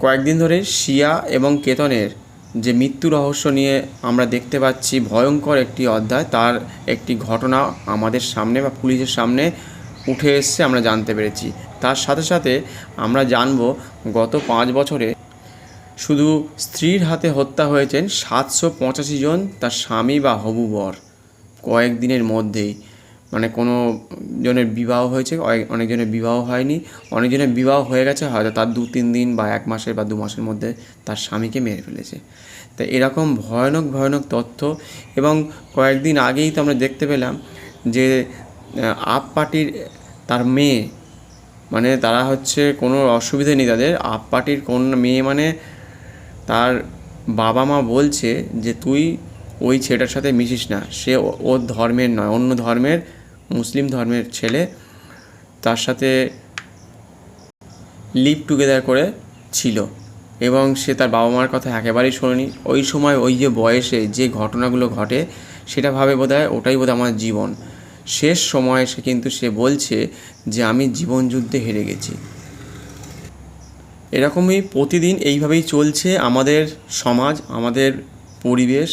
কয়েকদিন ধরে শিয়া এবং কেতনের যে মৃত্যু রহস্য নিয়ে আমরা দেখতে পাচ্ছি ভয়ঙ্কর একটি অধ্যায়, তার একটি ঘটনা আমাদের সামনে বা পুলিশের সামনে উঠে এসছে, আমরা জানতে পেরেছি। তার সাথে সাথে আমরা জানব গত 5 বছরে শুধু স্ত্রীর হাতে হত্যা হয়েছেন 785 জন তার স্বামী বা হবু বর কয়েকদিনের মধ্যেই। মানে কোনো জনের বিবাহ হয়েছে, অনেকজনের বিবাহ হয়নি, অনেকজনের বিবাহ হয়ে গেছে, হয়তো তার 2-3 দিন বা 1 মাসের বা 2 মাসের মধ্যে তার স্বামীকে মেরে ফেলেছে। তো এরকম ভয়ানক ভয়ানক তথ্য। এবং কয়েকদিন আগেই তো আমরা দেখতে পেলাম যে আপ পার্টির তার মেয়ে, মানে তারা হচ্ছে কোনো অসুবিধে নেই তাদের, আপ পার্টির কোন মেয়ে, মানে তার বাবা মা বলছে যে তুই ওই ছেলেটার সাথে মিশিস না, সে ওর ধর্মের নয়, অন্য ধর্মের, মুসলিম ধর্মের ছেলে, তার সাথে লিভ টুগেদার করে ছিল এবং সে তার বাবা মার কথা একেবারেই শোনেনি। ওই সময় ওই যে বয়সে যে ঘটনাগুলো ঘটে সেটা ভাবে বোধহয় ওটাই বোধহয় আমার জীবন। শেষ সময়ে সে বলছে যে আমি জীবনযুদ্ধে হেরে গেছি। এরকমই প্রতিদিন এইভাবেই চলছে আমাদের সমাজ, আমাদের পরিবেশ,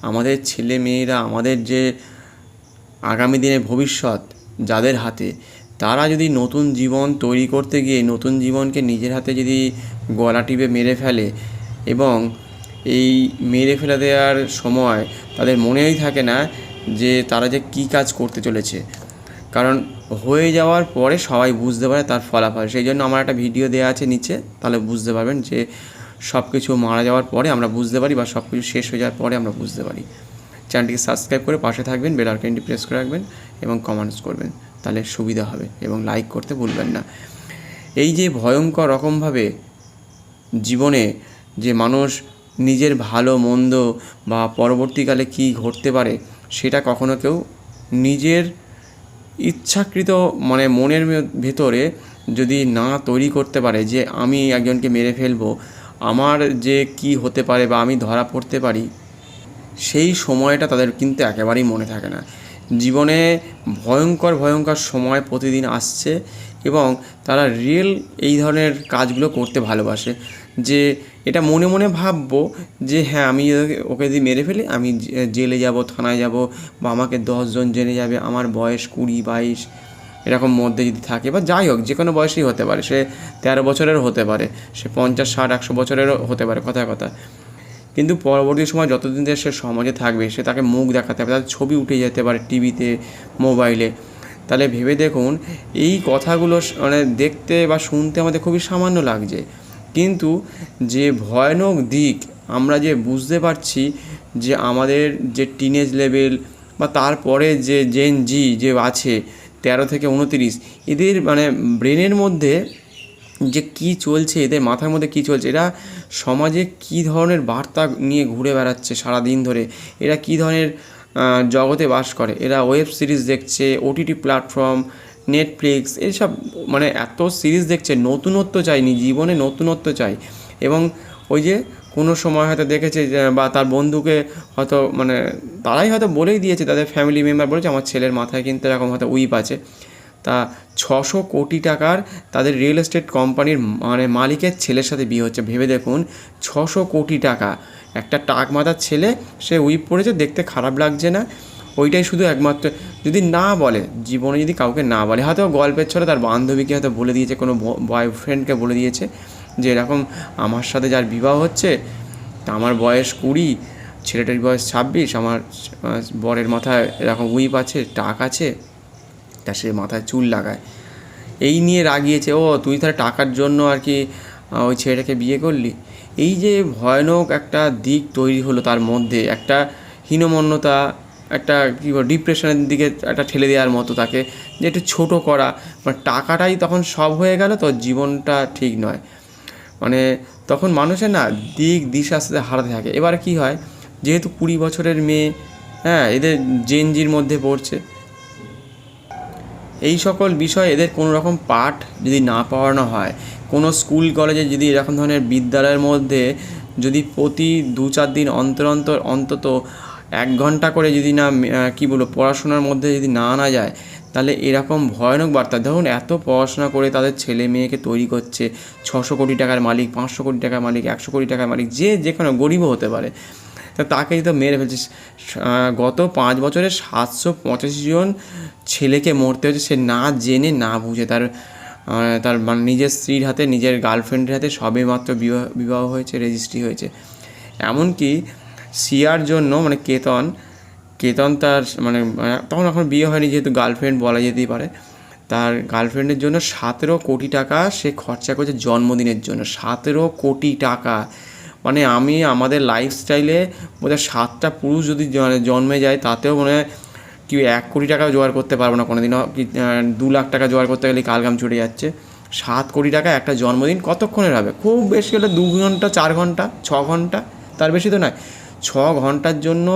আমাদের ছেলে মেয়েরা, আমাদের যে আগামী দিনের ভবিষ্যৎ যাদের হাতে, তারা যদি নতুন জীবন তৈরি করতে গিয়ে নতুন জীবনকে নিজের হাতে যদি গলা টিপে মেরে ফেলে এবং এই মেরে ফেলে দেওয়ার সময় তাদের মনেই থাকে না যে তারা যে কী কাজ করতে চলেছে। কারণ হয়ে যাওয়ার পরে সবাই বুঝতে পারে তার ফলাফল। সেই জন্য আমার একটা ভিডিও দেওয়া আছে নিচে, তাহলে বুঝতে পারবেন যে সব কিছু মারা যাওয়ার পরে আমরা বুঝতে পারি বা সব কিছু শেষ হয়ে যাওয়ার পরে আমরা বুঝতে পারি। চ্যানেলটিকে সাবস্ক্রাইব করে পাশে থাকবেন, বেল আইকনটি প্রেস করে রাখবেন এবং কমেন্টস করবেন, তাহলে সুবিধা হবে, এবং লাইক করতে ভুলবেন না। এই যে ভয়ঙ্কর রকমভাবে জীবনে যে মানুষ নিজের ভালো মন্দ বা পরবর্তীকালে কী ঘটতে পারে সেটা কখনো কেউ নিজের ইচ্ছাকৃত মানে মনের ভেতরে যদি না তৈরি করতে পারে যে আমি একজনকে মেরে ফেলবো, আমার যে কি হতে পারে বা আমি ধরা পড়তে পারি, সেই সময়টা তাদের কিন্তু একেবারেই মনে থাকে না। জীবনে ভয়ঙ্কর ভয়ঙ্কর সময় প্রতিদিন আসছে এবং তারা রিয়েল এই ধরনের কাজগুলো করতে ভালোবাসে। যে এটা মনে মনে ভাববো যে হ্যাঁ, আমি ওকে যদি মেরে ফেলি আমি জেলে যাব, থানায় যাব, বা আমাকে 10 জন জেনে যাবে, আমার বয়স 20-22 এরকম মধ্যে যদি থাকে, বা যাই হোক যে কোনো বয়সেই হতে পারে, সে 13 বছরেরও হতে পারে, সে 50, 60, 100 বছরেরও হতে পারে, কথায় কথা। কিন্তু পরবর্তী সময় যতদিন সে সমাজে থাকবে সে তাকে মুখ দেখাতে হবে, তার ছবি উঠে যেতে পারে টিভিতে, মোবাইলে। তাহলে ভেবে দেখুন, এই কথাগুলো মানে দেখতে বা শুনতে আমাদের খুবই সামান্য লাগছে, কিন্তু যে ভয়ানক দিক আমরা যে বুঝতে পারছি যে আমাদের যে টিনেজ লেভেল বা তারপরে যে জেন জি যে আছে 13 থেকে 29, এদের মানে ব্রেনের মধ্যে যে কী চলছে, এদের মাথার মধ্যে কী চলছে, এরা সমাজে কী ধরনের বার্তা নিয়ে ঘুরে বেড়াচ্ছে সারাদিন ধরে, এরা কী ধরনের জগতে বাস করে, এরা ওয়েব সিরিজ দেখছে, ওটিটি প্ল্যাটফর্ম, নেটফ্লিক্স, এইসব মানে এত সিরিজ দেখছে, নতুনত্ব চাইনি জীবনে, নতুনত্ব চাই। এবং ওই যে কোনো সময় হয়তো দেখেছে বা তার বন্ধুকে হয়তো মানে তারাই হয়তো বলেই দিয়েছে, তাদের ফ্যামিলি মেম্বার বলেছে আমার ছেলের মাথায় কিন্তু এরকম হয়তো উইপ আছে, তা 600 কোটি টাকার তাদের রিয়েল এস্টেট কোম্পানির মানে মালিকের ছেলের সাথে বিয়ে হচ্ছে। ভেবে দেখুন, 600 কোটি টাকা, একটা টাক মাথার ছেলে, সে উইপ পড়েছে, দেখতে খারাপ লাগছে না? ওইটাই শুধু একমাত্র, যদি না বলে জীবনে, যদি কাউকে না বলে, হয়তো গল্পের ছলে তার বান্ধবীকে হয়তো বলে দিয়েছে, কোনো বয়ফ্রেন্ডকে বলে দিয়েছে যে এরকম আমার সাথে যার বিবাহ হচ্ছে তা আমার বয়স 20, ছেলেটার বয়স 26, আমার বরের মাথায় এরকম উইপ আছে, টাক আছে, তা সে মাথায় চুল লাগায়, এই নিয়ে রাগিয়েছে, ও তুই তাহলে টাকার জন্য আর কি ওই ছেলেটাকে বিয়ে করলি। এই যে ভয়ানক একটা দিক তৈরি হলো তার মধ্যে, একটা হীনমন্যতা, একটা কী বল ডিপ্রেশনের দিকে একটা ঠেলে দেওয়ার মতো, তাকে যে একটু ছোটো করা, মানে টাকাটাই তখন সব হয়ে গেল, তো জীবনটা ঠিক নয়। মানে তখন মানুষের না দিক দিশা আস্তে হারাতে থাকে। এবার কি হয়, যেহেতু 20 বছরের মেয়ে, হ্যাঁ, এদের জেনজির মধ্যে পড়ছে, এই সকল বিষয় এদের কোনো রকম পাঠ যদি না পড়ানো হয়, কোনো স্কুল কলেজে যদি এরকম ধরনের বিদ্যালয়ের মধ্যে যদি প্রতি 2-4 দিন অন্তত 1 ঘন্টা করে যদি না পড়াশোনার মধ্যে যদি না আনা যায়, তাহলে এরকম ভয়ানক বার্তা, ধরুন এত পড়াশোনা করে তাদের ছেলে মেয়েকে তৈরি করছে, 600 কোটি টাকার মালিক, 500 কোটি টাকার মালিক, 100 কোটি টাকার মালিক, যে কোনো গরিবও হতে পারে, তা তাকেই তো মেরে ফেলছে। গত 5 বছরে 785 জন ছেলেকে মরতে হয়েছে, সে না জেনে না বুঝে। তার মানে নিজের স্ত্রীর হাতে, নিজের গার্লফ্রেন্ডের হাতে সবে মাত্র বিবাহ হয়েছে, রেজিস্ট্রি হয়েছে। এমনকি সিয়ার জন্য মানে কেতন তার মানে তখন এখন বিয়ে হয়নি, যেহেতু গার্লফ্রেন্ড বলা যেতেই পারে, তার গার্লফ্রেন্ডের জন্য 17 কোটি টাকা সে খরচা করেছে জন্মদিনের জন্য। 17 কোটি টাকা, মানে আমাদের লাইফস্টাইলে বোধহয় 7টা পুরুষ যদি জন্মে যায়, তাতেও মনে হয় কি 1 কোটি টাকাও জোগাড় করতে পারবো না কোনোদিনও, কি 2 লাখ টাকা জোগাড় করতে গেলে কালঘাম ছুটে যাচ্ছে। 7 কোটি টাকা একটা জন্মদিন কতক্ষণের হবে? খুব বেশি হলে 2 ঘন্টা, 4 ঘন্টা, 6 ঘন্টা, তার বেশি তো নয়। 6 ঘন্টার জন্য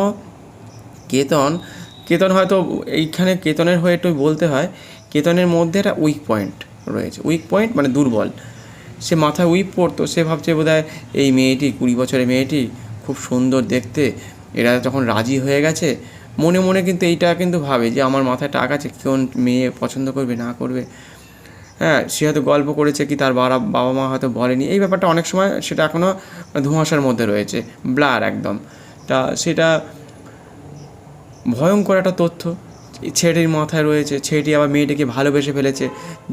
কেতন হয়তো এইখানে কেতনের হয়ে একটু বলতে হয়, কেতনের মধ্যে একটা উইক পয়েন্ট রয়েছে। উইক পয়েন্ট মানে দুর্বল। সে মাথায় উইক পড়তো, সে ভাবছে বোধহয় এই মেয়েটি, 20 বছরের মেয়েটি খুব সুন্দর দেখতে, এরা যখন রাজি হয়ে গেছে, মনে মনে কিন্তু এইটা কিন্তু ভাবে যে আমার মাথায় টাক আছে, কোন মেয়ে পছন্দ করবে না করবে। হ্যাঁ, সে হয়তো গল্প করেছে, কি তার বাবা মা হয়তো বলেনি, এই ব্যাপারটা অনেক সময় সেটা এখনও ধোঁয়াশার মধ্যে রয়েছে, ব্লার একদম। সেটা ভয়ঙ্কর একটা তথ্য ছেলেটির মাথায় রয়েছে। ছেলেটি আবার মেয়েটিকে ভালোবেসে ফেলেছে,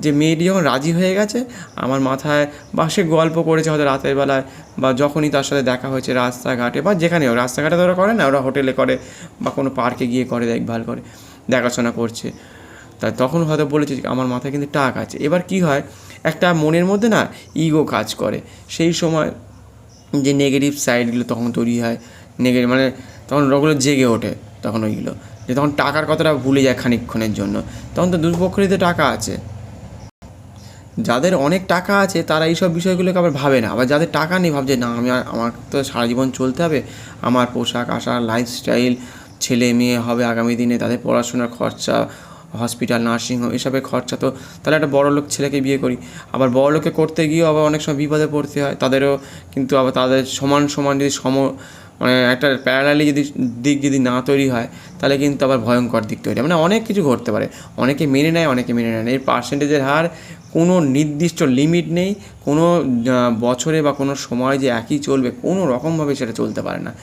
যে মেয়েটি যখন রাজি হয়ে গেছে আমার মাথায়, বা সে গল্প করেছে হয়তো রাতের বেলায়, বা যখনই তার সাথে দেখা হয়েছে রাস্তাঘাটে বা যেখানেও, রাস্তাঘাটে তো ওরা করে না, ওরা হোটেলে করে বা কোনো পার্কে গিয়ে করে, দেখভাল করে, দেখাশোনা করছে, তখন হয়তো বলেছে আমার মাথায় কিন্তু টাক আছে। এবার কি হয়, একটা মনের মধ্যে না ইগো কাজ করে, সেই সময় যে নেগেটিভ সাইডগুলো তখন তৈরি হয়, মানে তখন ওগুলো জেগে ওঠে, তখন ওইগুলো যে তখন টাকার কথাটা ভুলে যায় খানিকক্ষণের জন্য। তখন তো দুপক্ষেরই তো টাকা আছে, যাদের অনেক টাকা আছে তারা এইসব বিষয়গুলোকে আবার ভাবে না, আবার যাদের টাকা নেই ভাবছে না আমার তো সারা জীবন চলতে হবে, আমার পোশাক আশাক, লাইফস্টাইল, ছেলে মেয়ে হবে আগামী দিনে, তাদের পড়াশোনার খরচা, হসপিটাল, নার্সিংহোম, এসবের খরচা, তো তাহলে একটা বড়লোক ছেলেকে বিয়ে করি। আবার বড়লোকে করতে গিয়েও আবার অনেক সময় বিপদে পড়তে হয় তাদেরও, কিন্তু আবার তাদের সমান যদি মানে একটা প্যারালালি দিক যদি না তৈরি হয়, তাহলে কিন্তু আবার ভয়ঙ্কর দিক তৈরি হয়, মানে অনেক কিছু ঘটতে পারে। অনেকে মেনে নেয়, অনেকে মেনে নেয় না। এর পার্সেন্টেজের হার কোনো নির্দিষ্ট লিমিট নেই, কোনো বছরে বা কোনো সময় যে একই চলবে, কোনো রকমভাবে সেটা চলতে পারে না।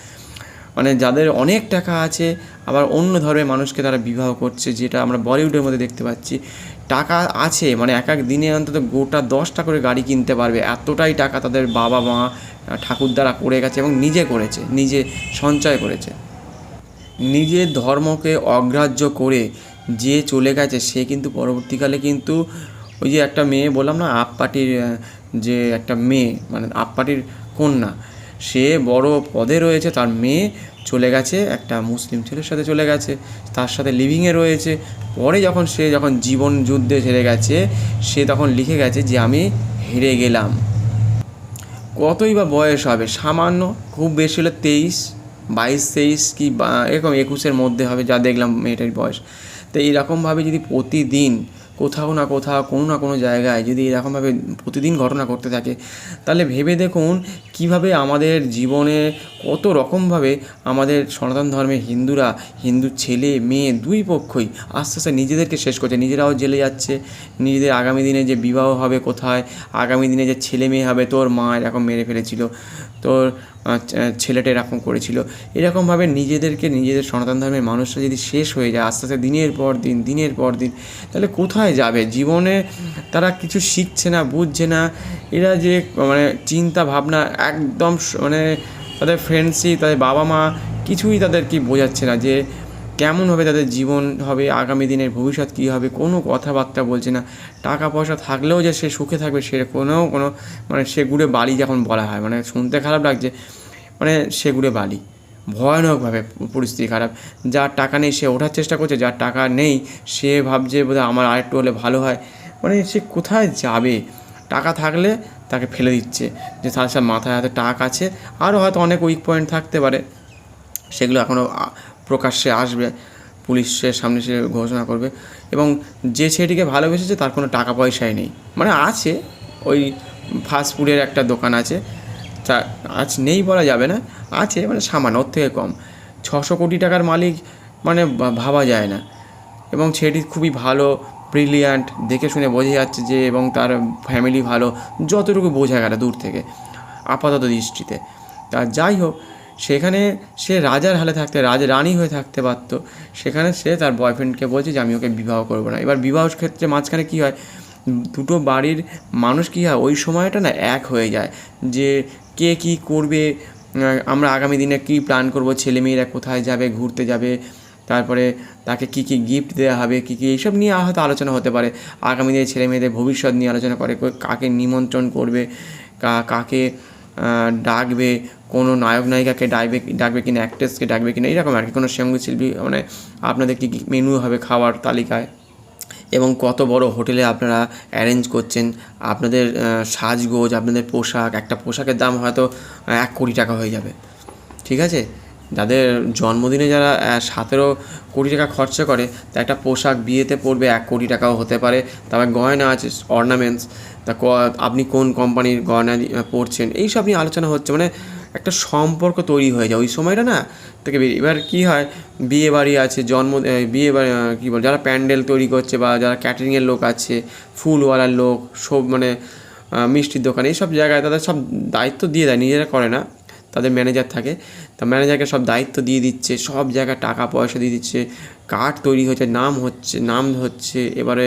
মানে যাদের অনেক টাকা আছে, আবার অন্য ধর্মের মানুষকে তারা বিবাহ করছে, যেটা আমরা বলিউডের মধ্যে দেখতে পাচ্ছি। টাকা আছে মানে এক দিনে অন্তত গোটা 10টা করে গাড়ি কিনতে পারবে, এতটাই টাকা তাদের বাবা মা ঠাকুরদারা করে গেছে, এবং নিজে করেছে, নিজে সঞ্চয় করেছে। নিজের ধর্মকে অগ্রাহ্য করে যে চলে গেছে, সে কিন্তু পরবর্তীকালে কিন্তু ওই যে একটা মেয়ে বললাম না, পার্টির যে একটা মেয়ে, মানে পার্টির কন্যা, সে বড় পদে রয়েছে, তার মেয়ে চলে গেছে একটা মুসলিম ছেলের সাথে, চলে গেছে তার সাথে লিভিংয়ে রয়েছে। পরে যখন জীবন যুদ্ধে হেরে গেছে, সে তখন লিখে গেছে যে আমি হেরে গেলাম। কতই বা বয়স হবে, সামান্য, খুব বেশি হলে 22, 23 কি এরকম 21-এর মধ্যে হবে, যা দেখলাম মেয়েটার বয়স। তো এইরকমভাবে যদি প্রতিদিন কোথাও না কোথাও, কোনো না কোনো জায়গায় যদি এরকমভাবে প্রতিদিন ঘটনা ঘটতে থাকে, তাহলে ভেবে দেখুন কীভাবে আমাদের জীবনে কত রকমভাবে আমাদের সনাতন ধর্মের হিন্দু ছেলে মেয়ে দুই পক্ষই আস্তে আস্তে নিজেদেরকে শেষ করছে, নিজেরাও জেলে যাচ্ছে, নিজেদের আগামী দিনে যে বিবাহ হবে কোথায়, আগামী দিনে যে ছেলে মেয়ে হবে, তোর মা এরকম মেরে ফেলেছিল, তোর ছেলেটা এরকম করেছিল, এরকমভাবে নিজেদের সনাতন ধর্মের মানুষরা যদি শেষ হয়ে যায় আস্তে আস্তে দিনের পর দিন, তাহলে কোথায় যাবে জীবনে? তারা কিছু শিখছে না, বুঝছে না। এরা যে মানে চিন্তা ভাবনা একদম মানে তাদের ফ্রেন্ডশিপ, তাদের বাবা মা কিছুই তাদের কি বোঝাচ্ছে না যে কেমনভাবে তাদের জীবন হবে, আগামী দিনের ভবিষ্যৎ কী হবে, কোনো কথাবার্তা বলছে না। টাকা পয়সা থাকলেও যে সে সুখে থাকবে সে কোনো মানে সে গুড়ে বালি যখন বলা হয়, মানে শুনতে খারাপ লাগছে, মানে সে গুড়ে বালি, ভয়ানকভাবে পরিস্থিতি খারাপ। যার টাকা নেই সে ওঠার চেষ্টা করছে, যার টাকা নেই সে ভাবছে বোধহয় আমার আরেকটু হলে ভালো হয়। মানে সে কোথায় যাবে? টাকা থাকলে তাকে ফেলে দিচ্ছে, যে তার সব মাথায় হাতে টাকা আছে। আরও হয়তো অনেক উইক পয়েন্ট থাকতে পারে, সেগুলো এখনও প্রকাশ্যে আসবে, পুলিশের সামনে সে ঘোষণা করবে। এবং যে ছেলেটিকে ভালোবেসেছে তার কোনো টাকা পয়সাই নেই, মানে আছে, ওই ফাস্টফুডের একটা দোকান আছে, তা নেই বলা যাবে না, আছে মানে সামান্য, ওর থেকে কম। 600 কোটি টাকার মালিক মানে ভাবা যায় না। এবং ছেলেটি খুবই ভালো, ব্রিলিয়ান্ট, দেখে শুনে বোঝা যাচ্ছে যে, এবং তার ফ্যামিলি ভালো, যতটুকু বোঝা গেল দূর থেকে আপাতত দৃষ্টিতে। তা যাই হোক, সেখানে সে রাজার হালে থাকতে, রানী হয়ে থাকতে পারত, সেখানে সে তার বয়ফ্রেন্ডকে বলছে যে আমি ওকে বিবাহ করবো না। এবার বিবাহ ক্ষেত্রে মাঝখানে কী হয়, দুটো বাড়ির মানুষ কী হয় ওই সময়টা না এক হয়ে যায়, যে কে কী করবে, আমরা আগামী দিনে কী প্ল্যান করব, ছেলেমেয়েরা কোথায় যাবে, ঘুরতে যাবে, তারপরে তাকে কী কী গিফট দেওয়া হবে, কী কী এইসব নিয়ে হয়তো আলোচনা হতে পারে। আগামী দিনে ছেলেমেয়েদের ভবিষ্যৎ নিয়ে আলোচনা করে, কাকে নিমন্ত্রণ করবে, কাকে ডাকবে, কোনো নায়ক নায়িকাকে ডাকবে কিনা, অ্যাক্ট্রেসকে ডাকবে কিনা, এরকম আর কি, কোনো সঙ্গীত শিল্পী, মানে আপনাদের কী কী মেনু হবে খাওয়ার তালিকায়, এবং কত বড় হোটেলে আপনারা অ্যারেঞ্জ করছেন, আপনাদের সাজগোজ, আপনাদের পোশাক, একটা পোশাকের দাম হয়তো 1 কোটি টাকা হয়ে যাবে, ঠিক আছে। যাদের জন্মদিনে যারা 17 কোটি টাকা খরচা করে, তা একটা পোশাক বিয়েতে পড়বে 1 কোটি টাকাও হতে পারে। তারপর গয়না আছে, অর্নামেন্টস, তা আপনি কোন কোম্পানির গয়না পরছেন, এইসব নিয়ে আলোচনা হচ্ছে, মানে একটা সম্পর্ক তৈরি হয়ে যায় ওই সময়টা না থেকে। এবার কী হয়, বিয়ে বাড়ি আছে, বিয়ে বাড়ি কী বল, যারা প্যান্ডেল তৈরি করছে বা যারা ক্যাটারিংয়ের লোক আছে, ফুলওয়ালার লোক, সব মানে মিষ্টির দোকান, এইসব জায়গায় তাদের সব দায়িত্ব দিয়ে দেয়, নিজেরা করে না, তাদের ম্যানেজার থাকে, তা ম্যানেজারকে সব দায়িত্ব দিয়ে দিচ্ছে, সব জায়গায় টাকা পয়সা দিয়ে দিচ্ছে, কার্ড তৈরি হচ্ছে, নাম হচ্ছে, এবারে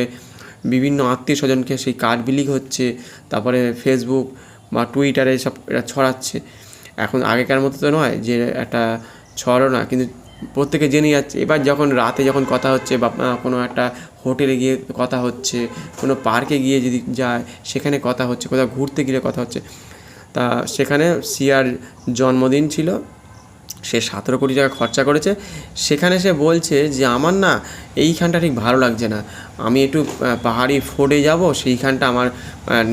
বিভিন্ন আত্মীয় স্বজনকে সেই কার্ড বিলি হচ্ছে, তারপরে ফেসবুক বা টুইটারে সব এরা ছড়াচ্ছে। এখন আগেকার মতো তো নয় যে একটা ছড়ো না, কিন্তু প্রত্যেকে জেনে যাচ্ছে। এবার যখন রাতে যখন কথা হচ্ছে, বা কোনো একটা হোটেলে গিয়ে কথা হচ্ছে, কোনো পার্কে গিয়ে যদি যায় সেখানে কথা হচ্ছে, কোথাও ঘুরতে গেলে কথা হচ্ছে। তা সেখানে সিয়ার জন্মদিন ছিল, সে 17 কোটি টাকা খরচা করেছে। সেখানে সে বলছে যে আমার না এইখানটা ঠিক ভালো লাগছে না, আমি একটু পাহাড়ি ফোর্টে যাব, সেইখানটা আমার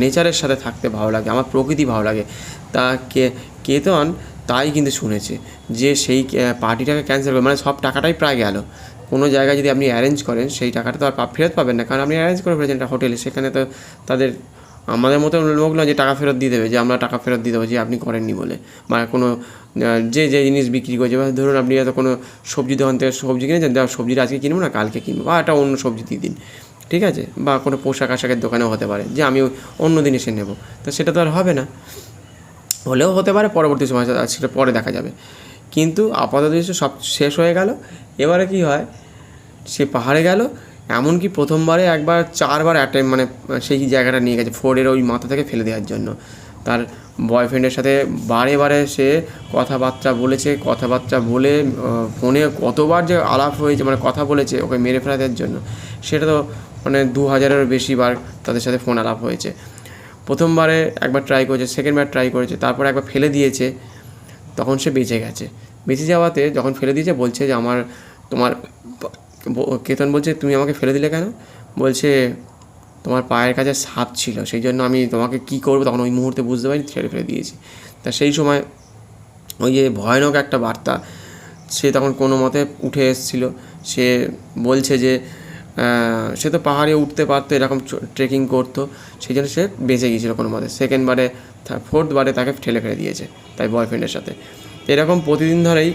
নেচারের সাথে থাকতে ভালো লাগে, আমার প্রকৃতি ভালো লাগে। তা কেতন তাই কিন্তু শুনেছে যে সেই পার্টিটাকে ক্যান্সেল করে, মানে সব টাকাটাই প্রায় গেল। কোনো জায়গায় যদি আপনি অ্যারেঞ্জ করেন, সেই টাকাটা তো আর ফেরত পাবেন না, কারণ আপনি অ্যারেঞ্জ করে ফেলেছেন একটা হোটেলে, সেখানে তো তাদের আমাদের মতো লোক না যে টাকা ফেরত দিয়ে দেবে, যে আমরা টাকা ফেরত দিয়ে দেবো যে আপনি করেননি বলে, বা কোনো যে জিনিস বিক্রি করছে, বা ধরুন আপনি হয়তো কোনো সবজি দোকান থেকে সবজি কিনেছেন, সবজিটা আজকে কিনবো না কালকে কিনবো, বা একটা অন্য সবজি দিয়ে দিন, ঠিক আছে। বা কোনো পোশাক আশাকের দোকানেও হতে পারে যে আমি অন্য দিন এসে নেবো, তো সেটা তো আর হবে না, হলেও হতে পারে পরবর্তী সময়, সেটা পরে দেখা যাবে। কিন্তু আপাতত সব শেষ হয়ে গেল। এবারে কি হয়, সে পাহাড়ে গেল, এমনকি প্রথমবারে একবার 4বার অ্যাটেম্প, মানে সেই জায়গাটা নিয়ে গেছে ফোর্ডের ওই মাথা থেকে ফেলে দেওয়ার জন্য। তার বয়ফ্রেন্ডের সাথে বারে বারে সে কথাবার্তা বলে ফোনে কতবার যে আলাপ হয়েছে, মানে কথা বলেছে ওকে মেরে ফেলা দেওয়ার জন্য, সেটা তো মানে 2000-এরও বেশি বার তাদের সাথে ফোন আলাপ হয়েছে। প্রথমবারে একবার ট্রাই করেছে, সেকেন্ডবার ট্রাই করেছে, তারপর একবার ফেলে দিয়েছে, তখন সে বেঁচে গেছে। বেঁচে যাওয়াতে যখন ফেলে দিয়েছে বলছে যে কেতন বলছে তুমি আমাকে ফেলে দিলে কেন? বলছে তোমার পায়ের কাছে সাপ ছিল, সেই জন্য আমি তোমাকে কী করবো তখন ওই মুহূর্তে বুঝতে পারি, ছেড়ে ফেলে দিয়েছি। তা সেই সময় ওই যে ভয়ানক একটা বার্তা, সে তখন কোনো মতে উঠে এসেছিলো। সে বলছে যে সে তো পাহাড়ে উঠতে পারতো, এরকম ট্রেকিং করতো, সেই জন্য সে বেঁচে গিয়েছিলো কোনো মতে। সেকেন্ডবারে 4th বারে তাকে ঠেলে ফেলে দিয়েছে তাই বয়ফ্রেন্ডের সাথে, এরকম প্রতিদিন ধরেই।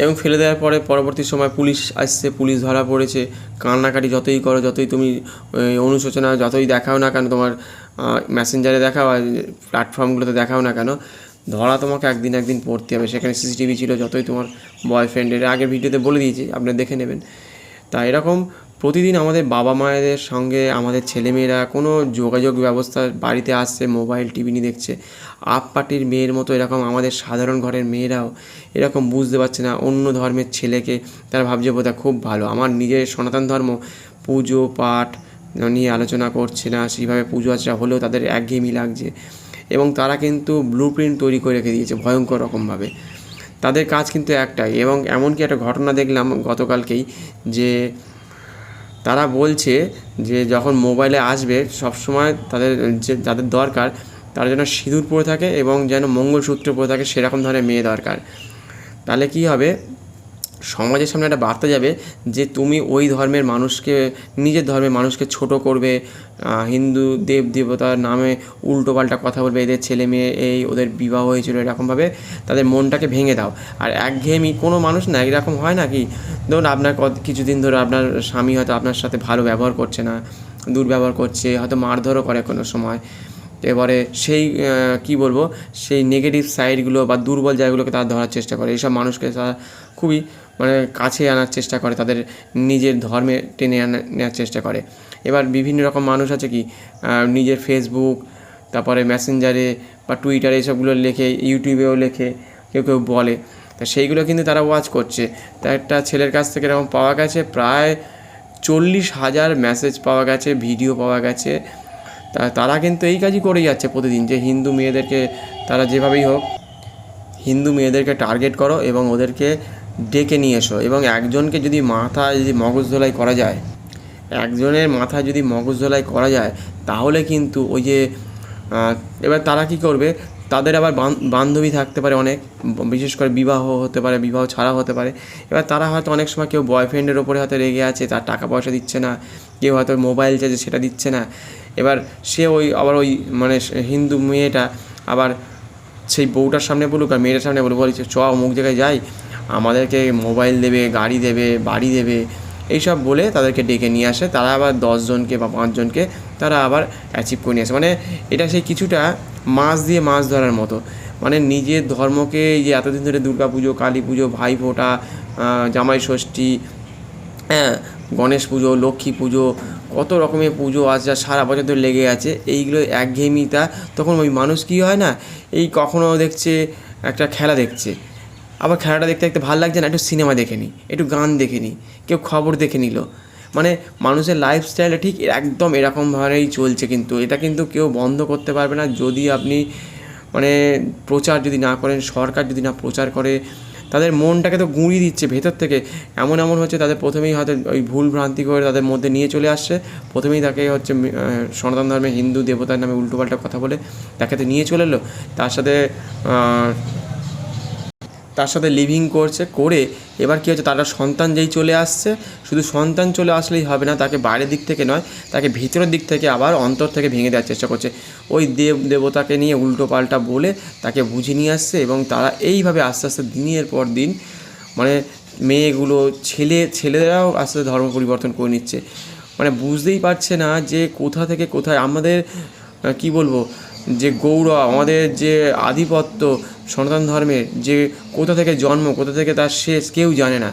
এবং ফেলে দেওয়ার পরে পরবর্তী সময় পুলিশ আসছে, পুলিশ ধরা পড়েছে। কান্নাকাটি যতই করো, যতই তুমি অনুশোচনা যতই দেখাও না কেন, তোমার মেসেঞ্জারে দেখাও আর প্ল্যাটফর্মগুলোতে দেখাও না কেন, ধরা তোমাকে একদিন পড়তে হবে। সেখানে সিসিটিভি ছিল, যতই তোমার বয়ফ্রেন্ডের, আগের ভিডিওতে বলে দিয়েছি, আপনারা দেখে নেবেন। তা এরকম প্রতিদিন আমাদের বাবা মায়েদের সঙ্গে আমাদের ছেলেমেয়েরা কোনো যোগাযোগ ব্যবস্থা, বাড়িতে আসছে, মোবাইল টিভি নিয়ে দেখছে। আপ পার্টির মেয়ের মতো এরকম আমাদের সাধারণ ঘরের মেয়েরাও এরকম বুঝতে পারছে না অন্য ধর্মের ছেলেকে, তারা ভাবছে বোধহয় খুব ভালো। আমার নিজের সনাতন ধর্ম পুজো পাঠ নিয়ে আলোচনা করছে না, সেইভাবে পুজো আচরা হলেও তাদের একঘেয়েমি লাগছে, এবং তারা কিন্তু ব্লুপ্রিন্ট তৈরি করে রেখে দিয়েছে ভয়ঙ্কর রকমভাবে। তাদের কাজ কিন্তু একটাই। এবং এমনকি একটা ঘটনা দেখলাম গতকালকেই, যে তারা বলছে যে যখন মোবাইলে আসবে সবসময় যাদের দরকার তারা যেন সিঁদুর পরে থাকে এবং যেন মঙ্গলসূত্র পরে থাকে, সেরকম ধরনের মেয়ে দরকার। তাহলে কী হবে, সমাজের সামনে একটা বার্তা যাবে যে তুমি ওই ধর্মের মানুষকে, নিজের ধর্মের মানুষকে ছোট করবে, হিন্দু দেব দেবতার নামে উল্টোপাল্টা কথা বলবে, এদের ছেলে মেয়ে এই ওদের বিবাহ হয়েছিল এরকমভাবে তাদের মনটাকে ভেঙে দাও। আর একঘেয়েমি কোনো মানুষ না এরকম হয় না কি, ধরুন আপনার কিছুদিন ধরে আপনার স্বামী হয়তো আপনার সাথে ভালো ব্যবহার করছে না, দুর্ব্যবহার করছে, হয়তো মারধরও করে কোনো সময়। এবারে সেই কী বলবো, সেই নেগেটিভ সাইডগুলো বা দুর্বল জায়গাগুলোকে তারা ধরার চেষ্টা করে। এইসব মানুষকে তারা খুবই মানে কাছে আনার চেষ্টা করে, তাদের নিজের ধর্মে টেনে নেওয়ার চেষ্টা করে। এবার বিভিন্ন রকম মানুষ আছে কি নিজের ফেসবুক, তারপরে মেসেঞ্জারে বা টুইটারে এসবগুলো লেখে, ইউটিউবেও লেখে, কেউ কেউ বলে। তা সেইগুলো কিন্তু তারা ওয়াচ করছে। তা একটা ছেলের কাছ থেকে এরকম পাওয়া গেছে প্রায় 40,000 মেসেজ পাওয়া গেছে, ভিডিও পাওয়া গেছে। তারা কিন্তু এই কাজই করে যাচ্ছে প্রতিদিন, যে হিন্দু মেয়েদেরকে তারা যেভাবেই হোক হিন্দু মেয়েদেরকে টার্গেট করো এবং ওদেরকে ডেকে নিয়ে এসো। এবং একজনকে যদি মাথায় যদি মগজ ধোলাই করা যায়, একজনের মাথায় যদি মগজ ধোলাই করা যায়, তাহলে কিন্তু ওই যে এবার তারা কি করবে, তাদের আবার বান্ধবী থাকতে পারে অনেক, বিশেষ করে বিবাহ হতে পারে, বিবাহ ছাড়াও হতে পারে। এবার তারা হয়তো অনেক সময় কেউ বয়ফ্রেন্ডের ওপরে হয়তো রেগে আছে, তার টাকা পয়সা দিচ্ছে না, কেউ হয়তো মোবাইল চাইছে সেটা দিচ্ছে না। এবার সে আবার ওই মানে হিন্দু মেয়েটা আবার সেই বউটার সামনে বলুক আর মেয়েটার সামনে বলছে চ অমুক জায়গায় যাই, আমাদেরকে মোবাইল দেবে, গাড়ি দেবে, বাড়ি দেবে, এইসব বলে তাদেরকে ডেকে নিয়ে আসে। তারা আবার 10 জনকে বা 5 জনকে তারা আবার অ্যাচিভ করে নিয়ে আসে। মানে এটা সেই কিছুটা মাছ দিয়ে মাছ ধরার মতো। মানে নিজের ধর্মকে যে এতদিন ধরে দুর্গা পুজো, কালী পুজো, ভাইফোঁটা, জামাই ষষ্ঠী, হ্যাঁ, গণেশ পুজো, লক্ষ্মী পুজো, কত রকমের পুজো আছে যা সারা বছর ধরে লেগে আছে, এইগুলো একঘেয়েমিতা। তখন ওই মানুষ কী হয় না, এই কখনও দেখছে একটা খেলা দেখছে, আবার খেলাটা দেখতে দেখতে ভালো লাগছে না, একটু সিনেমা দেখে নিই, একটু গান দেখে নিই, কেউ খবর দেখে নিল। মানে মানুষের লাইফস্টাইলটা ঠিক একদম এরকমভাবেই চলছে। কিন্তু এটা কিন্তু কেউ বন্ধ করতে পারবে না যদি আপনি মানে প্রচার যদি না করেন, সরকার যদি না প্রচার করে। তাদের মনটাকে তো গুঁড়িয়ে দিচ্ছে ভেতর থেকে। এমন হচ্ছে তাদের প্রথমেই হয়তো ওই ভুল ভ্রান্তি করে তাদের মধ্যে নিয়ে চলে আসছে, প্রথমেই তাকে হচ্ছে সনাতন ধর্মে হিন্দু দেবতার নামে উল্টোপাল্টা কথা বলে তাকে তো নিয়ে চলে এলো, তার সাথে লিভিং করে এবার কী হচ্ছে, তারা সন্তান যেই চলে আসছে, শুধু সন্তান চলে আসলেই হবে না, তাকে বাইরের দিক থেকে নয়, তাকে ভিতরের দিক থেকে আবার অন্তর থেকে ভেঙে দেওয়ার চেষ্টা করছে। ওই দেবতাকে নিয়ে উল্টো পাল্টা বলে তাকে বুঝিয়ে নিয়ে আসছে। এবং তারা এইভাবে আস্তে আস্তে দিনের পর দিন মানে মেয়েগুলো, ছেলেরাও আস্তে আস্তে ধর্ম পরিবর্তন করে নিচ্ছে। মানে বুঝতেই পারছে না যে কোথা থেকে কোথায় আমাদের কি বলবো, যে গৌরব, আমাদের যে আধিপত্য সনাতন ধর্মের, যে কোথা থেকে জন্ম, কোথা থেকে তার শেষ কেউ জানে না,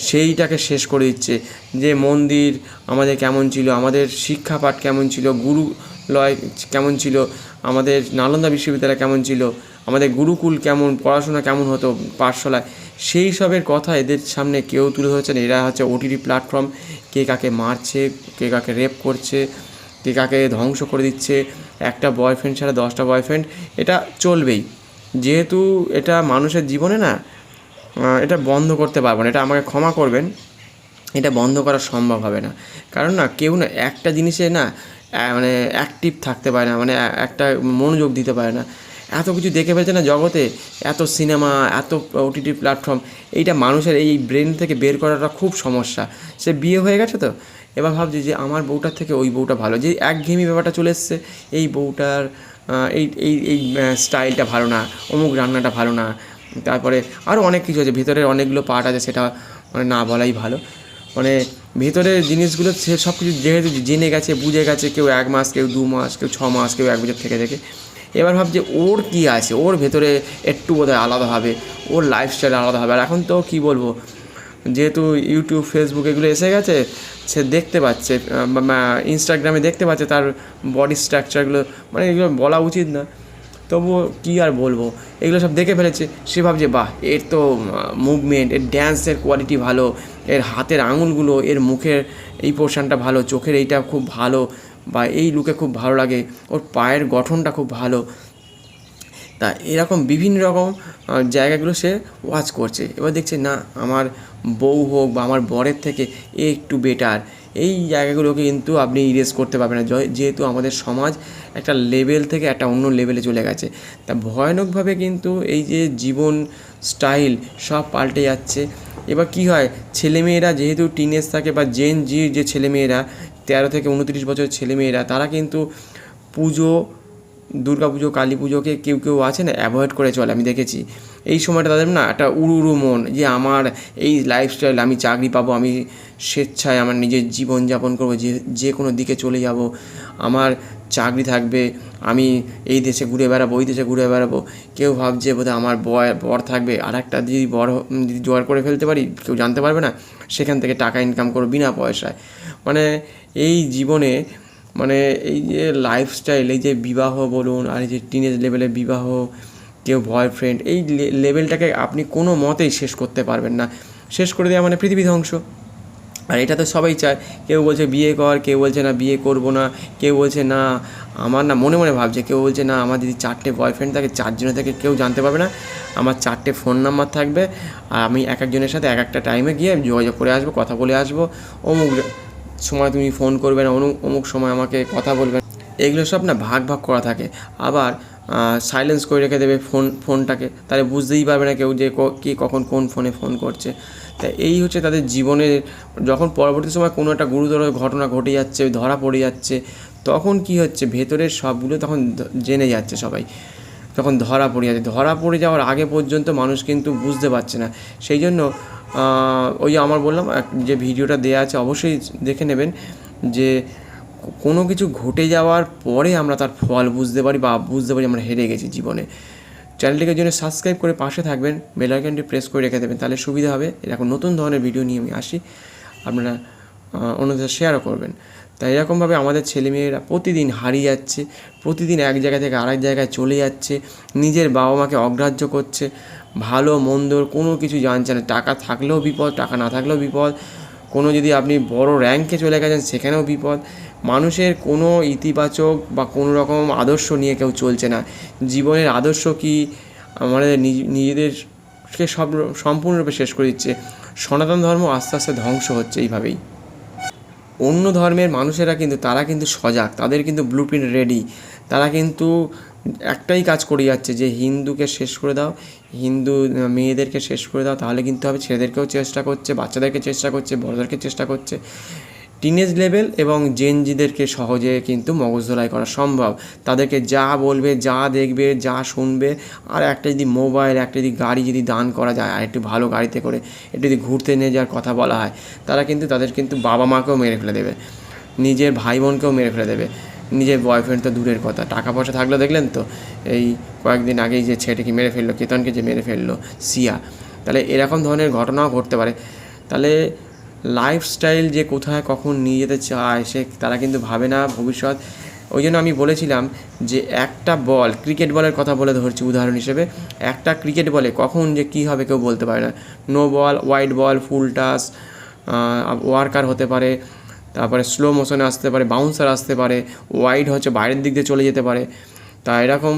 সেইটাকে শেষ করে দিচ্ছে। যে মন্দির আমাদের কেমন ছিল, আমাদের শিক্ষাপাঠ কেমন ছিল, গুরুলয় কেমন ছিল, আমাদের নালন্দা বিশ্ববিদ্যালয় কেমন ছিল, আমাদের গুরুকুল কেমন, পড়াশোনা কেমন হতো পাঠশালায়, সেই সবের কথা এদের সামনে কেউ তুলে ধরছে না। এরা হচ্ছে ওটিটি প্ল্যাটফর্ম, কে কাকে মারছে, কে কাকে রেপ করছে, কে কাকে ধ্বংস করে দিচ্ছে। একটা বয়ফ্রেন্ড ছাড়া 10টা বয়ফ্রেন্ড, এটা চলবেই। যেহেতু এটা মানুষের জীবনে না, এটা বন্ধ করতে পারবো না, এটা আমাকে ক্ষমা করবেন, এটা বন্ধ করা সম্ভব হবে না। কারণ না কেউ না একটা জিনিসে না মানে অ্যাক্টিভ থাকতে পারে না, মানে একটা মনোযোগ দিতে পারে না। এত কিছু দেখে ফেলছে না জগতে, এত সিনেমা, এত ওটিটি প্ল্যাটফর্ম, এইটা মানুষের এই ব্রেন থেকে বের করাটা খুব সমস্যা। সে বিয়ে হয়ে গেছে তো এবার ভাবছি যে আমার বউটার থেকে ওই বউটা ভালো, যে একঘেয়েমি ব্যাপারটা চলে এসছে, এই বউটার এই এই এই স্টাইলটা ভালো না, অমুক রান্নাটা ভালো না, তারপরে আরও অনেক কিছু আছে, ভেতরের অনেকগুলো পার্ট আছে, সেটা মানে না বলাই ভালো। মানে ভেতরের জিনিসগুলো সে সব কিছু যেহেতু জেনে গেছে, বুঝে গেছে, কেউ 1 মাস, কেউ 2 মাস, কেউ 6 মাস, কেউ 1 বছর থেকে এবার ভাবছে ওর কী আছে, ওর ভেতরে একটু বোধহয় আলাদা হবে, ওর লাইফস্টাইল আলাদা হবে। আর এখন তো কী বলবো, যেহেতু ইউটিউব, ফেসবুক এগুলো এসে গেছে, সে দেখতে পাচ্ছে, ইনস্টাগ্রামে দেখতে পাচ্ছে তার বডি স্ট্রাকচারগুলো, মানে এগুলো বলা উচিত না, তবুও কী আর বলবো, এগুলো সব দেখে ফেলেছে। সে ভাবছে বাহ, এর তো মুভমেন্ট, এর ড্যান্সের কোয়ালিটি ভালো, এর হাতের আঙুলগুলো, এর মুখের এই পোর্শনটা ভালো, চোখের এইটা খুব ভালো, বা এই লুকে খুব ভালো লাগে, ওর পায়ের গঠনটা খুব ভালো। তা এরকম বিভিন্ন রকম জায়গাগুলো সে ওয়াচ করছে। এবার দেখছে না আমার বউ হোক বা আমার বরের থেকে এ একটু বেটার, এই জায়গাগুলোকে কিন্তু আপনি ইরেজ করতে পারবেন না, যেহেতু আমাদের সমাজ একটা লেভেল থেকে একটা অন্য লেভেলে চলে গেছে। তা ভয়ানকভাবে কিন্তু এই যে জীবন স্টাইল সব পাল্টে যাচ্ছে। এবার কি হয়, ছেলেমেয়েরা যেহেতু টিনেজ থাকে বা জেন জির যে ছেলেমেয়েরা 13 থেকে 29 বছরের ছেলেমেয়েরা, তারা কিন্তু পুজো, দুর্গা পুজো, কালী পুজোকে কেউ কেউ আছে না অ্যাভয়েড করে চলে, আমি দেখেছি। এই সময়টা তাদের না একটা উড়ু মন, যে আমার এই লাইফস্টাইল, আমি চাকরি পাবো, আমি স্বেচ্ছায় আমার নিজের জীবনযাপন করবো, যে কোনো দিকে চলে যাব, আমার চাকরি থাকবে, আমি এই দেশে ঘুরে বেড়াবো, ওই দেশে ঘুরে বেড়াবো। কেউ ভাবছে বোধহয় আমার বর থাকবে, আর একটা যদি যদি জোগাড় করে ফেলতে পারি, কেউ জানতে পারবে না, সেখান থেকে টাকা ইনকাম করবো বিনা পয়সায়। মানে এই জীবনে, মানে এই যে লাইফস্টাইল, এই যে বিবাহ বলুন, আর এই যে টিনেজ লেভেলের বিবাহ, কেউ বয়ফ্রেন্ড, এই লেভেলটাকে আপনি কোনো মতেই শেষ করতে পারবেন না। শেষ করে দেওয়া মানে পৃথিবী ধ্বংস। আর এটা তো সবাই চায়। কেউ বলছে বিয়ে কর, কেউ বলছে না বিয়ে করবো না, কেউ বলছে না আমার, না মনে মনে ভাবছে, কেউ বলছে না আমার যদি 4টে বয়ফ্রেন্ড থাকে, 4জনের থেকে কেউ জানতে পারবে না, আমার 4টে ফোন নাম্বার থাকবে, আর আমি এক একজনের সাথে এক একটা টাইমে গিয়ে যোগাযোগ করে আসবো, কথা বলে আসবো, অমুক সময় তুমি ফোন করবে না, অমুক সময় আমাকে কথা বলবে। এগুলো সব না ভাগ ভাগ করা থাকে। আবার সাইলেন্স করে রেখে দেবে ফোনটাকে, তাহলে বুঝতেই পারবে না কেউ যে কে কখন কোন ফোনে ফোন করছে। তা এই হচ্ছে তাদের জীবনের, যখন পরবর্তী সময় কোনো একটা গুরুতর ঘটনা ঘটে যাচ্ছে, ধরা পড়ে যাচ্ছে, তখন কি হচ্ছে, ভেতরের সবগুলো তখন জেনে যাচ্ছে সবাই, তখন ধরা পড়ে যাচ্ছে। ধরা পড়ে যাওয়ার আগে পর্যন্ত মানুষ কিন্তু বুঝতে পারছে না। সেই জন্য ওই যে আমার বললাম, যে ভিডিওটা দেওয়া আছে অবশ্যই দেখে নেবেন, যে কোনো কিছু ঘটে যাওয়ার পরে আমরা তার ফল বুঝতে পারি, বা বুঝতে পারি আমরা হেরে গেছি জীবনে। চ্যানেলটিকে জন্য সাবস্ক্রাইব করে পাশে থাকবেন, বেল আইকনটি প্রেস করে রেখে দেবেন, তাহলে সুবিধা হবে। এরকম নতুন ধরনের ভিডিও নিয়ে আমি আসি, আপনারা অন্যদের শেয়ারও করবেন। তাই এরকমভাবে আমাদের ছেলেমেয়েরা প্রতিদিন হারিয়ে যাচ্ছে, প্রতিদিন এক জায়গা থেকে আরেক জায়গায় চলে যাচ্ছে, নিজের বাবা মাকে অগ্রাহ্য করছে, ভালো মন্দর কোনো কিছু জানছে না। টাকা থাকলেও বিপদ, টাকা না থাকলেও বিপদ, কোনো যদি আপনি বড় র্যাঙ্কে চলে গেছেন সেখানেও বিপদ। মানুষের কোনো ইতিবাচক বা কোনো রকম আদর্শ নিয়ে কেউ চলছে না। জীবনের আদর্শ কি, আমাদের নিজেদেরকে সম্পূর্ণরূপে শেষ করে দিচ্ছে। সনাতন ধর্ম আস্তে আস্তে ধ্বংস হচ্ছে এইভাবেই। অন্য ধর্মের মানুষেরা কিন্তু, তারা কিন্তু সজাগ, তাদের কিন্তু ব্লুপ্রিন্ট রেডি। তারা কিন্তু একটাই কাজ করে যাচ্ছে, যে হিন্দুকে শেষ করে দাও, হিন্দু মেয়েদেরকে শেষ করে দাও, তাহলে কিন্তু হবে। ছেলেদেরকেও চেষ্টা করছে, বাচ্চাদেরকে চেষ্টা করছে, বড়দেরকে চেষ্টা করছে। টিনেজ লেভেল এবং জেনজিদেরকে সহজে কিন্তু মগজ ধোলাই করা সম্ভব। তাদেরকে যা বলবে, যা দেখবে, যা শুনবে, আর একটা যদি মোবাইল, একটা যদি গাড়ি যদি দান করা যায়, আর একটু ভালো গাড়িতে করে একটু যদি ঘুরতে নিয়ে যাওয়ার কথা বলা হয়, তারা কিন্তু তাদের কিন্তু বাবা মাকেও মেরে ফেলে দেবে, নিজের ভাই বোনকেও মেরে ফেলে দেবে, নিজের বয়ফ্রেন্ড তো দূরের কথা, টাকা পয়সা থাকলেও দেখলেন তো এই কয়েকদিন আগেই যে ছেলেটিকে মেরে ফেললো, কেতনকে যে মেরে ফেললো, সিয়া। তাহলে এরকম ধরনের ঘটনাও ঘটতে পারে। তাহলে লাইফস্টাইল যে কোথায় কখন নিয়ে যেতে চায়, তারা কিন্তু ভাবে না ভবিষ্যৎ। ওই জন্য আমি বলেছিলাম যে একটা বল, ক্রিকেট বলের কথা বলে ধরছি উদাহরণ হিসেবে, একটা ক্রিকেট বলে কখন যে কী হবে কেউ বলতে পারে না। No ball, wide ball, full toss, worker হতে পারে, তারপরে স্লো মোশনে আসতে পারে, বাউন্সার আসতে পারে, ওয়াইড হচ্ছে বাইরের দিক দিয়ে চলে যেতে পারে। তা এরকম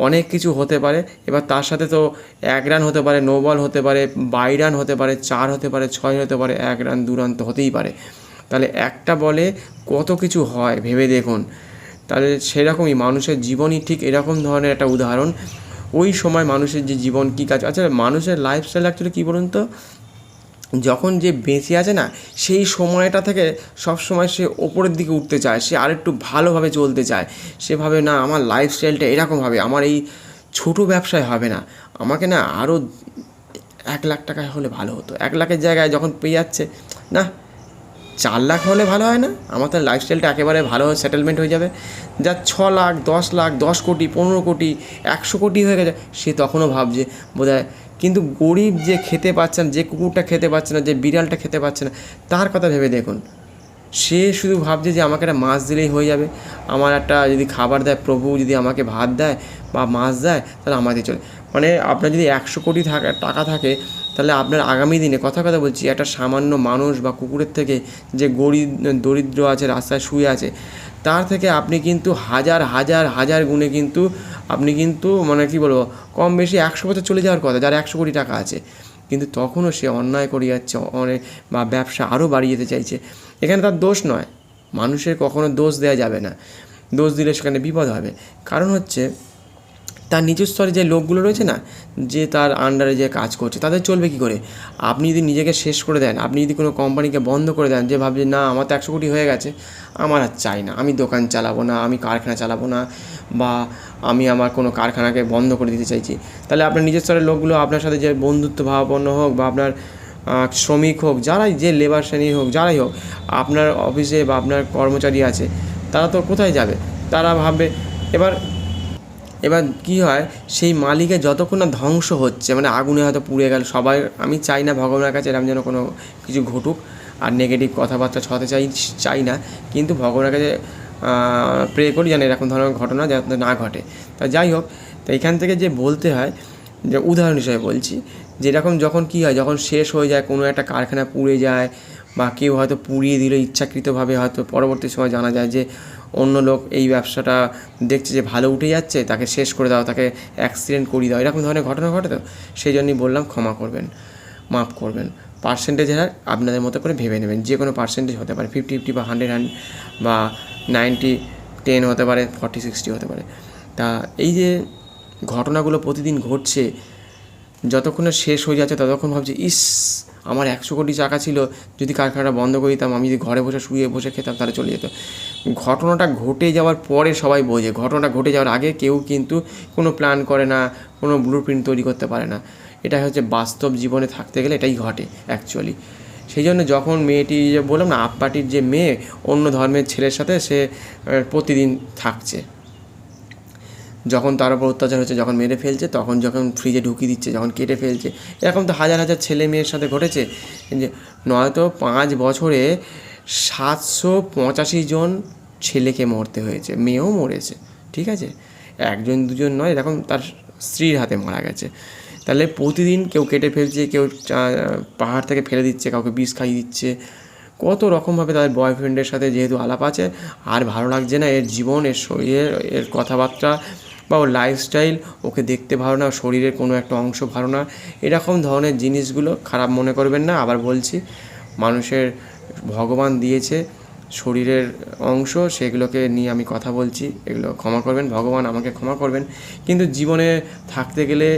অনেক কিছু হতে পারে। এবার তার সাথে তো 1 রান হতে পারে, নো বল হতে পারে, বাই রান হতে পারে, 4 হতে পারে, 6 হতে পারে, 1 রান 2 রান তো হতেই পারে। তাহলে একটা বলে কত কিছু হয় ভেবে দেখুন। তাহলে সেরকমই মানুষের জীবনই ঠিক এরকম ধরনের একটা উদাহরণ। ওই সময় মানুষের যে জীবন কী কাজ, আচ্ছা মানুষের লাইফস্টাইল অ্যাকচুয়ালি কী বলুন তো, যখন যে বেঁচে আছে না, সেই সময়টা থেকে সব সময় সে ওপরের দিকে উঠতে চায়, সে আরেকটু ভালোভাবে চলতে চায়। সে ভাবে না আমার লাইফস্টাইলটা এরকম হবে, আমার এই ছোটো ব্যবসায় হবে না, আমাকে না আরও 1 লাখ টাকা হলে ভালো হতো। 1 লাখের জায়গায় যখন পেয়ে যাচ্ছে, না 4 লাখ হলে ভালো হয় না, আমার তার লাইফস্টাইলটা একেবারে ভালো সেটেলমেন্ট হয়ে যাবে। যা 6 লাখ, 10 লাখ, 10 কোটি, 15 কোটি, 100 কোটি হয়ে গেছে, সে তখনও ভাবছে বোধহয়। কিন্তু গরিব যে খেতে পাচ্ছে না, যে কুকুরটা খেতে পাচ্ছে না, যে বিড়ালটা খেতে পাচ্ছে না, তার কথা ভেবে দেখুন। সে শুধু ভাবছে যে আমাকে একটা মাছ দিলেই হয়ে যাবে, আমার একটা যদি খাবার দেয়, প্রভু যদি আমাকে ভাত দেয় বা মাছ দেয়, তাহলে আমাদের চলে। মানে আপনার যদি 100 কোটি টাকা থাকে, তাহলে আপনার আগামী দিনে কথা বলছি, একটা সামান্য মানুষ বা কুকুরের থেকে যে গরিব দরিদ্র আছে, রাস্তায় শুয়ে আছে, তার থেকে আপনি কিন্তু হাজার হাজার হাজার গুণে কিন্তু আপনি কিন্তু মানে কী বলবো, কম বেশি 100 বছর চলে যাওয়ার কথা, যার 100 কোটি টাকা আছে, কিন্তু তখনও সে অন্যায় করে যাচ্ছে, অনেক বা ব্যবসা আরও বাড়িয়ে যেতে চাইছে। এখানে তার দোষ নয়, মানুষের কখনো দোষ দেওয়া যাবে না, দোষ দিলে সেখানে বিপদ হবে। কারণ হচ্ছে তার নিচু স্তরে যে লোকগুলো রয়েছে না, যে তার আন্ডারে যে কাজ করছে, তাদের চলবে কী করে? আপনি যদি নিজেকে শেষ করে দেন, আপনি যদি কোনো কোম্পানিকে বন্ধ করে দেন, যে ভাবছেন না আমার তো 100 কোটি হয়ে গেছে, আমার আর চাই না, আমি দোকান চালাবো না, আমি কারখানা চালাবো না, বা আমি আমার কোনো কারখানাকে বন্ধ করে দিতে চাইছি, তাহলে আপনার নিজের স্তরের লোকগুলো আপনার সাথে যে বন্ধুত্ব ভাবাপন্ন হোক, বা আপনার শ্রমিক হোক, যারাই, যে লেবার শ্রেণীর হোক, যারাই হোক, আপনার অফিসে বা আপনার কর্মচারী আছে, তারা তো কোথায় যাবে? তারা ভাববে, এবার কী হয়, সেই মালিকের যতক্ষণ না ধ্বংস হচ্ছে, মানে আগুনে হয়তো পুড়ে গেল সবাই, আমি চাই না ভগবানের কাছে এরকম যেন কোনো কিছু ঘটুক, আর নেগেটিভ কথাবার্তা ছড়াতে চাই না, কিন্তু ভগবানের কাছে প্রে করি যেন এরকম ধরনের ঘটনা যাতে না ঘটে। তা যাই হোক, তো এখান থেকে যে বলতে হয়, যে উদাহরণ হিসেবে বলছি, যেরকম যখন কী হয়, যখন শেষ হয়ে যায়, কোনো একটা কারখানা পুড়ে যায়, বা কেউ হয়তো পুড়িয়ে দিল ইচ্ছাকৃতভাবে, হয়তো পরবর্তী সময় জানা যায় যে অন্য লোক এই ব্যবসাটা দেখছে যে ভালো উঠে যাচ্ছে, তাকে শেষ করে দাও, তাকে অ্যাক্সিডেন্ট করিয়ে দাও, এরকম ধরনের ঘটনা ঘটে। তো সেই জন্যই বললাম ক্ষমা করবেন, মাফ করবেন। পার্সেন্টেজ আপনাদের মতো করে ভেবে নেবেন, যে কোনো পার্সেন্টেজ হতে পারে, 50-50 বা 100 বা 90-10 হতে পারে, 40-60 হতে পারে। তা এই যে ঘটনাগুলো প্রতিদিন ঘটছে, যতক্ষণ না শেষ হয়ে যাচ্ছে ততক্ষণ ভাবছি, ইস আমার 100 কোটি টাকা ছিল, যদি কারখানাটা বন্ধ করে দিতাম, আমি যদি ঘরে বসে শুয়ে বসে খেতাম, তাহলে চলে যেত। ঘটনাটা ঘটে যাওয়ার পরে সবাই বোঝে, ঘটনাটা ঘটে যাওয়ার আগে কেউ কিন্তু কোনো প্ল্যান করে না, কোনো ব্লু প্রিন্ট তৈরি করতে পারে না। এটা হচ্ছে বাস্তব জীবনে থাকতে গেলে এটাই ঘটে অ্যাকচুয়ালি। সেই জন্য যখন মেয়েটি, যে বললাম না, আপ পার্টির যে মেয়ে, অন্য ধর্মের ছেলের সাথে সে প্রতিদিন থাকছে, যখন তার উপর অত্যাচার হচ্ছে, যখন মেরে ফেলছে, তখন যখন ফ্রিজে ঢুকিয়ে দিচ্ছে, যখন কেটে ফেলছে, এরকম তো হাজার হাজার ছেলে মেয়ের সাথে ঘটেছে। যে নয়তো 5 বছরে 785 জন ছেলেকে মরতে হয়েছে, মেয়েও মরেছে, ঠিক আছে, 1-2 জন নয়, এরকম তার স্ত্রীর হাতে মারা গেছে। তাহলে প্রতিদিন কেউ কেটে ফেলছে, কেউ পাহাড় থেকে ফেলে দিচ্ছে, কাউকে বিষ খাইয়ে দিচ্ছে, কত রকমভাবে তাদের বয়ফ্রেন্ডের সাথে যেহেতু আলাপ আছে, আর ভালো লাগছে না এর জীবন, এর শরীরের, এর কথাবার্তা বা ওর লাইফস্টাইল, ওকে দেখতে ভালো না, শরীরের কোনো একটা অংশ ভালো না, এরকম ধরনের জিনিসগুলো খারাপ মনে করবেন না। আবার বলছি, মানুষের ভগবান দিয়েছে শরীরের অংশ, সেগুলোকে নিয়ে আমি কথা বলছি, এগুলো ক্ষমা করবেন, ভগবান আমাকে ক্ষমা করবেন। কিন্তু জীবনে থাকতে গেলে,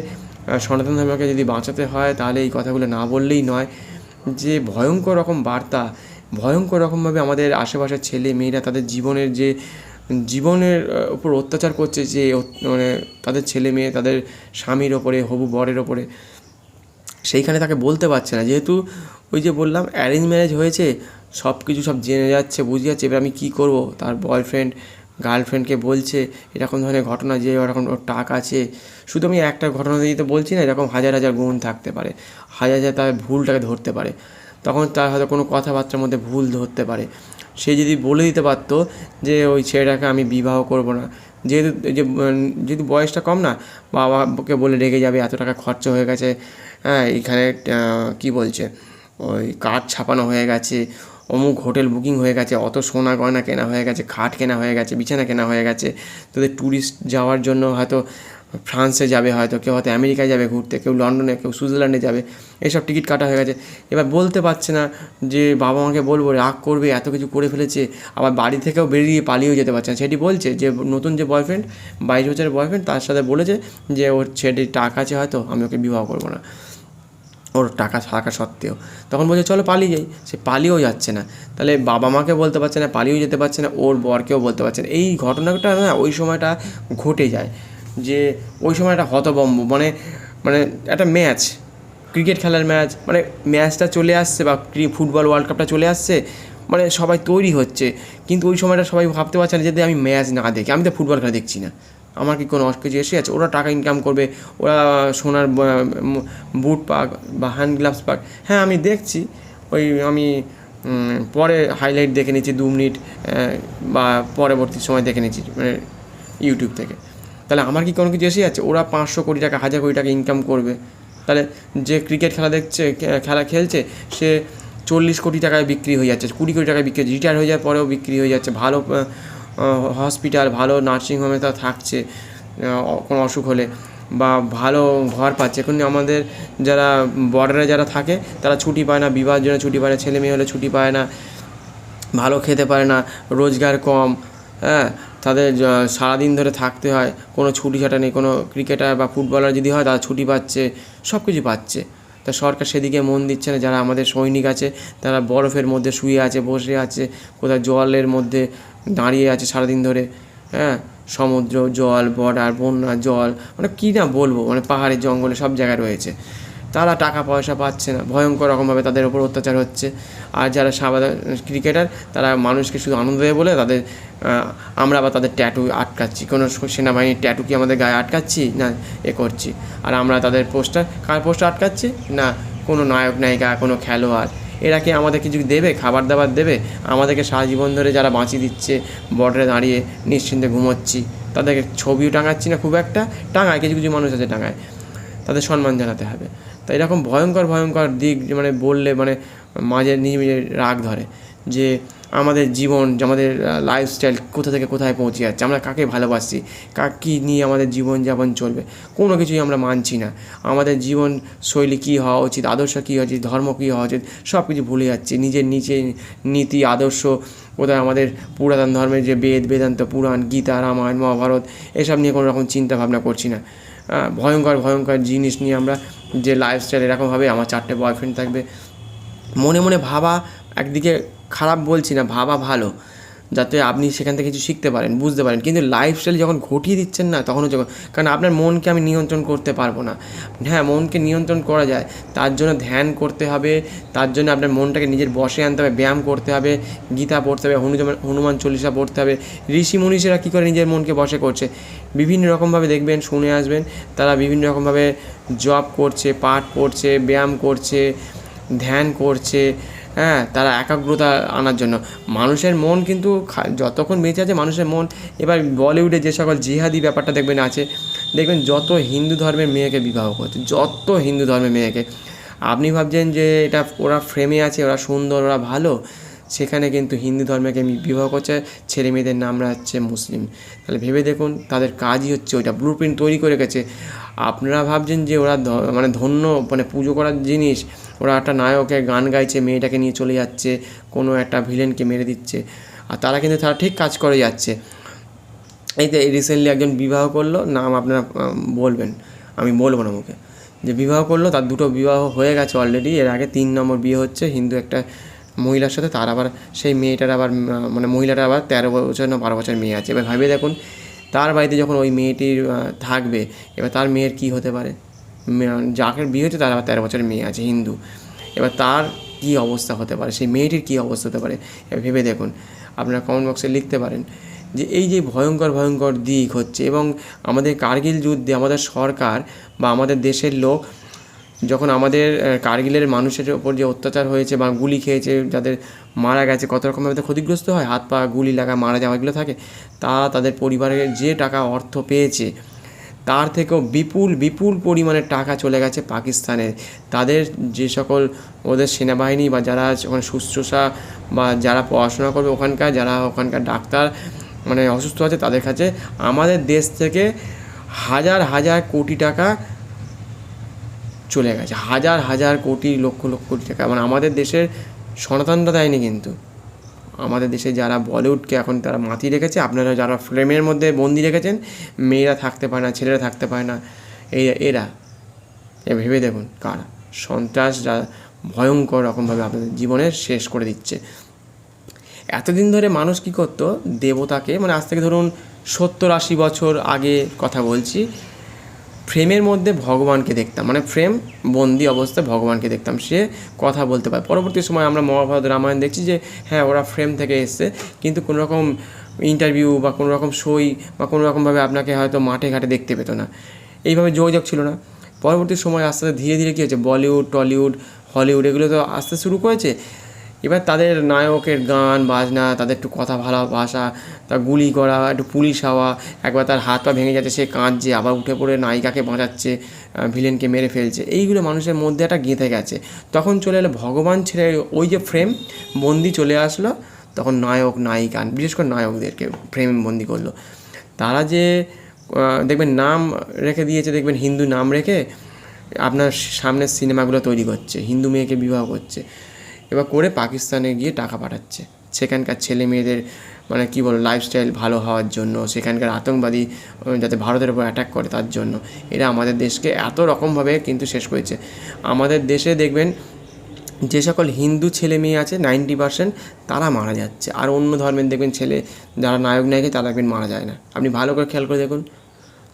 সনাতন ধর্মকে যদি বাঁচাতে হয়, তাহলে এই কথাগুলো না বললেই নয়। যে ভয়ঙ্কর রকম বার্তা, ভয়ঙ্কর রকমভাবে আমাদের আশেপাশের ছেলে মেয়েরা তাদের জীবনের উপর অত্যাচার করছে, যে মানে তাদের ছেলে মেয়ে তাদের স্বামীর ওপরে, হবু বরের ওপরে, সেইখানে তাকে বলতে পারছে না, যেহেতু ওই যে বললাম অ্যারেঞ্জ ম্যারেজ হয়েছে, সব কিছু সব জেনে যাচ্ছে, বুঝে যাচ্ছে, এবার আমি কী করবো, তার বয়ফ্রেন্ড গার্লফ্রেন্ডকে বলছে এরকম ধরনের ঘটনা, যে এরকম ওর টাক আছে। শুধু আমি একটা ঘটনা দিয়ে তো বলছি না, এরকম হাজার হাজার গুণ থাকতে পারে, হাজার হাজার তার ভুলটাকে ধরতে পারে, তখন তার হয়তো কোনো কথাবার্তার মধ্যে ভুল ধরতে পারে। সে যদি বলে দিতে পারতো যে ওই ছেলেটাকে আমি বিবাহ করব না, যেহেতু বয়সটা কম না, বাবাকে বলে রেগে যাবে, এত টাকা খরচা হয়ে গেছে, হ্যাঁ এখানে কী বলছে, ওই কার্ড ছাপানো হয়ে গেছে, অমুক হোটেল বুকিং হয়ে গেছে, অত সোনা গয়না কেনা হয়ে গেছে, খাট কেনা হয়ে গেছে, বিছানা কেনা হয়ে গেছে, তোদের ট্যুরিস্ট যাওয়ার জন্য হয়তো ফ্রান্সে যাবে, হয়তো কেউ হয়তো আমেরিকায় যাবে ঘুরতে, কেউ লন্ডনে, কেউ সুইজারল্যান্ডে যাবে, এইসব টিকিট কাটা হয়ে গেছে। এবার বলতে পারছে না যে বাবা মাকে বলবো, রাগ করবে, এত কিছু করে ফেলেছে, আবার বাড়ি থেকেও বেরিয়ে পালিয়েও যেতে পারছে না। সেটি বলছে যে নতুন যে বয়ফ্রেন্ড, 22 বছরের বয়ফ্রেন্ড, তার সাথে বলেছে যে ওর ছেলেটির টাকা আছে, হয়তো আমি ওকে বিবাহ করবো না, ওর টাকা থাকা সত্ত্বেও। তখন বলছে চলো পালিয়ে যাই, সে পালিয়েও যাচ্ছে না। তাহলে বাবা মাকে বলতে পারছে না, পালিয়েও যেতে পারছে না, ওর বরকেও বলতে পারছে না। এই ঘটনাটা না ওই সময়টা ঘটে যায়, যে ওই সময় একটা হতভম্ব, মানে একটা ম্যাচ, ক্রিকেট খেলার ম্যাচ, মানে ম্যাচটা চলে আসছে, বা ফুটবল ওয়ার্ল্ড কাপটা চলে আসছে, মানে সবাই তৈরি হচ্ছে, কিন্তু ওই সময়টা সবাই ভাবতে পারছে না যদি আমি ম্যাচ না দেখি, আমি তো ফুটবল খেলা দেখছি না, আমার কি কোনো কিছু এসে আছে, ওরা টাকা ইনকাম করবে, ওরা সোনার বুট পাক বা হ্যান্ড গ্লাভস পাক, হ্যাঁ আমি দেখছি, আমি পরে হাইলাইট দেখে নিচ্ছি 2 মিনিট, বা পরবর্তী সময় দেখে নিচ্ছি মানে ইউটিউব থেকে। তাহলে আমার কি কোনো কিছু এসে যাচ্ছে? ওরা 500 কোটি টাকা, 1000 কোটি টাকা ইনকাম করবে, তাহলে যে ক্রিকেট খেলা খেলছে, সে 40 কোটি টাকায় বিক্রি হয়ে যাচ্ছে, 20 কোটি টাকায় বিক্রি হচ্ছে, রিটায়ার হয়ে যাওয়ার পরেও বিক্রি হয়ে যাচ্ছে, ভালো হসপিটাল, ভালো নার্সিংহোমে তারা থাকছে কোনো অসুখ হলে, বা ভালো ঘর পাচ্ছে। এখন আমাদের যারা বর্ডারে যারা থাকে, তারা ছুটি পায় না, বিবাহের জন্য ছুটি পায় না, ছেলে মেয়ে হলে ছুটি পায় না, ভালো খেতে পারে না, রোজগার কম, হ্যাঁ, তাদের সারাদিন ধরে থাকতে হয়, কোনো ছুটি ছাটা নেই। কোনো ক্রিকেটার বা ফুটবলার যদি হয় তারা ছুটি পাচ্ছে, সব কিছু পাচ্ছে। তা সরকার সেদিকে মন দিচ্ছে না। যারা আমাদের সৈনিক আছে তারা বরফের মধ্যে শুয়ে আছে, বসে আছে, কোথাও জলের মধ্যে দাঁড়িয়ে আছে সারাদিন ধরে, হ্যাঁ, সমুদ্র জল, বর্ডার, বন্যা জল, মানে কী না বলবো, মানে পাহাড়ে জঙ্গলে সব জায়গায় রয়েছে। তারা টাকা পয়সা পাচ্ছে না, ভয়ঙ্কর রকমভাবে তাদের ওপর অত্যাচার হচ্ছে। আর যারা সাধারণ ক্রিকেটার তারা মানুষকে শুধু আনন্দ দেবে বলে তাদের আমরা আবার তাদের ট্যাটু আটকাচ্ছি। কোনো সেনাবাহিনীর ট্যাটু কি আমাদের গায়ে আটকাচ্ছি না করছি। আর আমরা তাদের পোস্টার, কার পোস্টার আটকাচ্ছি না, কোনো নায়ক নায়িকা, কোনো খেলোয়াড়, এরা কি আমাদের কিছু দেবে, খাবার দাবার দেবে? আমাদেরকে সারা জীবন ধরে যারা বাঁচিয়ে দিচ্ছে, বর্ডারে দাঁড়িয়ে নিশ্চিন্তে ঘুমোচ্ছি, তাদেরকে ছবিও টাঙাচ্ছি না খুব একটা, টাঙায় কিছু কিছু মানুষ আছে টাঙায়, তাদের সম্মান জানাতে হবে। তো এরকম ভয়ঙ্কর ভয়ঙ্কর দিক মানে বললে মানে মাঝে নিজে রাগ ধরে যে আমাদের জীবন, যে আমাদের লাইফস্টাইল কোথা থেকে কোথায় পৌঁছে যাচ্ছে, আমরা কাকে ভালোবাসি, কী নিয়ে আমাদের জীবনযাপন চলবে, কোনো কিছুই আমরা মানছি না। আমাদের জীবন শৈলী কী হওয়া উচিত, আদর্শ কী হওয়া উচিত, ধর্ম কী হওয়া উচিত, সব কিছু ভুলে যাচ্ছি। নিজের নিচে নীতি আদর্শ কোথায় আমাদের পুরাতন ধর্মের যে বেদ, বেদান্ত, পুরাণ, গীতা, রামায়ণ, মহাভারত, এসব নিয়ে কোনো রকম চিন্তা ভাবনা করছি না। ভয়ঙ্কর ভয়ঙ্কর জিনিস নিয়ে আমরা যে লাইফস্টাইল এরকমভাবে আমার 4টে বয়ফ্রেন্ড থাকবে, মনে মনে ভাবা, একদিকে খারাপ বলছি না, ভাবা ভালো, যাতে আপনি সেখান থেকে কিছু শিখতে পারেন, বুঝতে পারেন। কিন্তু লাইফস্টাইল যখন ঘটিয়ে দিচ্ছেন না, তখন হচ্ছে, কারণ আপনার মনকে আমি নিয়ন্ত্রণ করতে পারবো না। হ্যাঁ, মনকে নিয়ন্ত্রণ করা যায়, তার জন্য ধ্যান করতে হবে, তার জন্য আপনার মনটাকে নিজের বশে আনতে হবে, ব্যায়াম করতে হবে, গীতা পড়তে হবে, হনুমান চল্লিশা পড়তে হবে। ঋষি মনীষীরা কী করে নিজের মনকে বশে করছে, বিভিন্ন রকমভাবে দেখবেন, শুনে আসবেন, তারা বিভিন্ন রকমভাবে জপ করছে, পাঠ করছে, ব্যায়াম করছে, ধ্যান করছে, হ্যাঁ, তারা একাগ্রতা আনার জন্য। মানুষের মন কিন্তু যতক্ষণ বেঁচে আছে মানুষের মন, এবার বলিউডে যে সকল জিহাদি ব্যাপারটা দেখবেন আছে, দেখবেন যত হিন্দু ধর্মের মেয়েকে বিবাহ করছে, যত হিন্দু ধর্মের মেয়েকে, আপনি ভাবছেন যে এটা ওরা ফ্রেমে আছে, ওরা সুন্দর, ওরা ভালো, সেখানে কিন্তু হিন্দু ধর্মকে বিবাহ করছে, ছেলে মেয়েদের নাম রাখছে মুসলিম। তাহলে ভেবে দেখুন, তাদের কাজই হচ্ছে ওইটা, ব্লু প্রিন্ট তৈরি করে গেছে। আপনারা ভাবছেন যে ওরা মানে ধন্য, মানে পুজো করার জিনিস, ওরা একটা নায়কের গান গাইছে, মেয়েটাকে নিয়ে চলে যাচ্ছে, কোনো একটা ভিলেনকে মেরে দিচ্ছে, আর তারা কিন্তু তারা ঠিক কাজ করে যাচ্ছে। এই তো রিসেন্টলি একজন বিবাহ করলো, নাম আপনারা বলবেন, আমি বলবো না মুখে, যে বিবাহ করলো, তার 2টো বিবাহ হয়ে গেছে অলরেডি, এর আগে 3 নম্বর বিয়ে হচ্ছে হিন্দু একটা মহিলার সাথে। তার আবার সেই মেয়েটার আবার মানে মহিলাটার আবার 13 বছর না 12 বছর মেয়ে আছে। এবার ভাবে দেখুন, তার বাড়িতে যখন ওই মেয়েটির থাকবে, এবার তার মেয়ের কী হতে পারে, যাকে বিয়ে হচ্ছে তার আবার 13 বছরের মেয়ে আছে হিন্দু, এবার তার কী অবস্থা হতে পারে, সেই মেয়েটির কী অবস্থা হতে পারে, এবার ভেবে দেখুন। আপনারা কমেন্ট বক্সে লিখতে পারেন যে এই যে ভয়ঙ্কর ভয়ঙ্কর দিক হচ্ছে। এবং আমাদের কার্গিল যুদ্ধে আমাদের সরকার বা আমাদের দেশের লোক যখন আমাদের কার্গিলের মানুষের ওপর যে অত্যাচার হয়েছে বা গুলি খেয়েছে, যাদের মারা গেছে, কত রকমভাবে ক্ষতিগ্রস্ত হয়, হাত পা গুলি লাগা মারা যাওয়া এগুলো থাকে, তারা তাদের পরিবারের যে টাকা অর্থ পেয়েছে তার থেকেও বিপুল বিপুল পরিমাণের টাকা চলে গেছে পাকিস্তানে। তাদের যে সকল ওদের সেনাবাহিনী বা যারা ওখানে শুশ্রূষা বা যারা পড়াশোনা করবে ওখানকার, যারা ওখানকার ডাক্তার মানে অসুস্থ আছে, তাদের কাছে আমাদের দেশ থেকে হাজার হাজার কোটি টাকা চলে গেছে, হাজার হাজার কোটি, লক্ষ লক্ষ কোটি টাকা। মানে আমাদের দেশের সনাতনরা দেয়নি, কিন্তু আমাদের দেশে যারা বলিউডকে এখন তারা মাতিয়ে রেখেছে, আপনারা যারা ফ্রেমের মধ্যে বন্দি রেখেছেন, মেয়েরা থাকতে পারে না, ছেলেরা থাকতে পারে না, এরা ভেবে দেখুন কারা সন্ত্রাস, যা ভয়ঙ্কর রকমভাবে আপনাদের জীবনের শেষ করে দিচ্ছে। এতদিন ধরে মানুষ কী করতো, দেবতাকে, মানে আজ থেকে ধরুন 70-80 বছর আগে কথা বলছি, ফ্রেমের মধ্যে ভগবানকে দেখতাম, মানে ফ্রেম বন্দি অবস্থায় ভগবানকে দেখতাম, সে কথা বলতে পারে। পরবর্তী সময় আমরা মহাভারত, রামায়ণ দেখছি যে হ্যাঁ ওরা ফ্রেম থেকে এসছে, কিন্তু কোনো রকম ইন্টারভিউ বা কোনো রকম সই বা কোনো রকমভাবে আপনাকে হয়তো মাঠে ঘাটে দেখতে পেতো না, এইভাবে যোগাযোগ ছিল না। পরবর্তী সময় আস্তে আস্তে ধীরে ধীরে কী হচ্ছে, বলিউড, টলিউড, হলিউড এগুলো তো আসতে শুরু করেছে। এবার তাদের নায়কের গান বাজনা, তাদের একটু কথা ভালোবাসা, তার গুলি করা, একটু পুলিশ হওয়া, একবার তার হাত পা ভেঙে যাচ্ছে, সে কাঁদছে, আবার উঠে পড়ে নায়িকাকে বাঁচাচ্ছে, ভিলেনকে মেরে ফেলছে, এইগুলো মানুষের মধ্যে একটা গেঁথে গেছে। তখন চলে এলো ভগবান ছেড়ে ওই যে ফ্রেম বন্দি চলে আসলো, তখন নায়ক নায়িকা, বিশেষ করে নায়কদেরকে ফ্রেম বন্দি করলো। তারা যে দেখবেন নাম রেখে দিয়েছে, দেখবেন হিন্দু নাম রেখে আপনার সামনের সিনেমাগুলো তৈরি করছে, হিন্দু মেয়েকে বিবাহ করছে, এবার করে পাকিস্তানে গিয়ে টাকা পাঠাচ্ছে, সেখানকার ছেলে মেয়েদের মানে কী বলবো লাইফস্টাইল ভালো হওয়ার জন্য, সেখানকার আতঙ্কবাদী যাতে ভারতের উপর অ্যাটাক করে তার জন্য এরা আমাদের দেশকে এত রকমভাবে কিন্তু শেষ করেছে। আমাদের দেশে দেখবেন যে সকল হিন্দু ছেলে মেয়ে আছে 90% তারা মারা যাচ্ছে, আর অন্য ধর্মের দেখবেন ছেলে যারা নায়ক নায়িকা তারা দেখবেন মারা যায় না। আপনি ভালো করে খেয়াল করে দেখুন,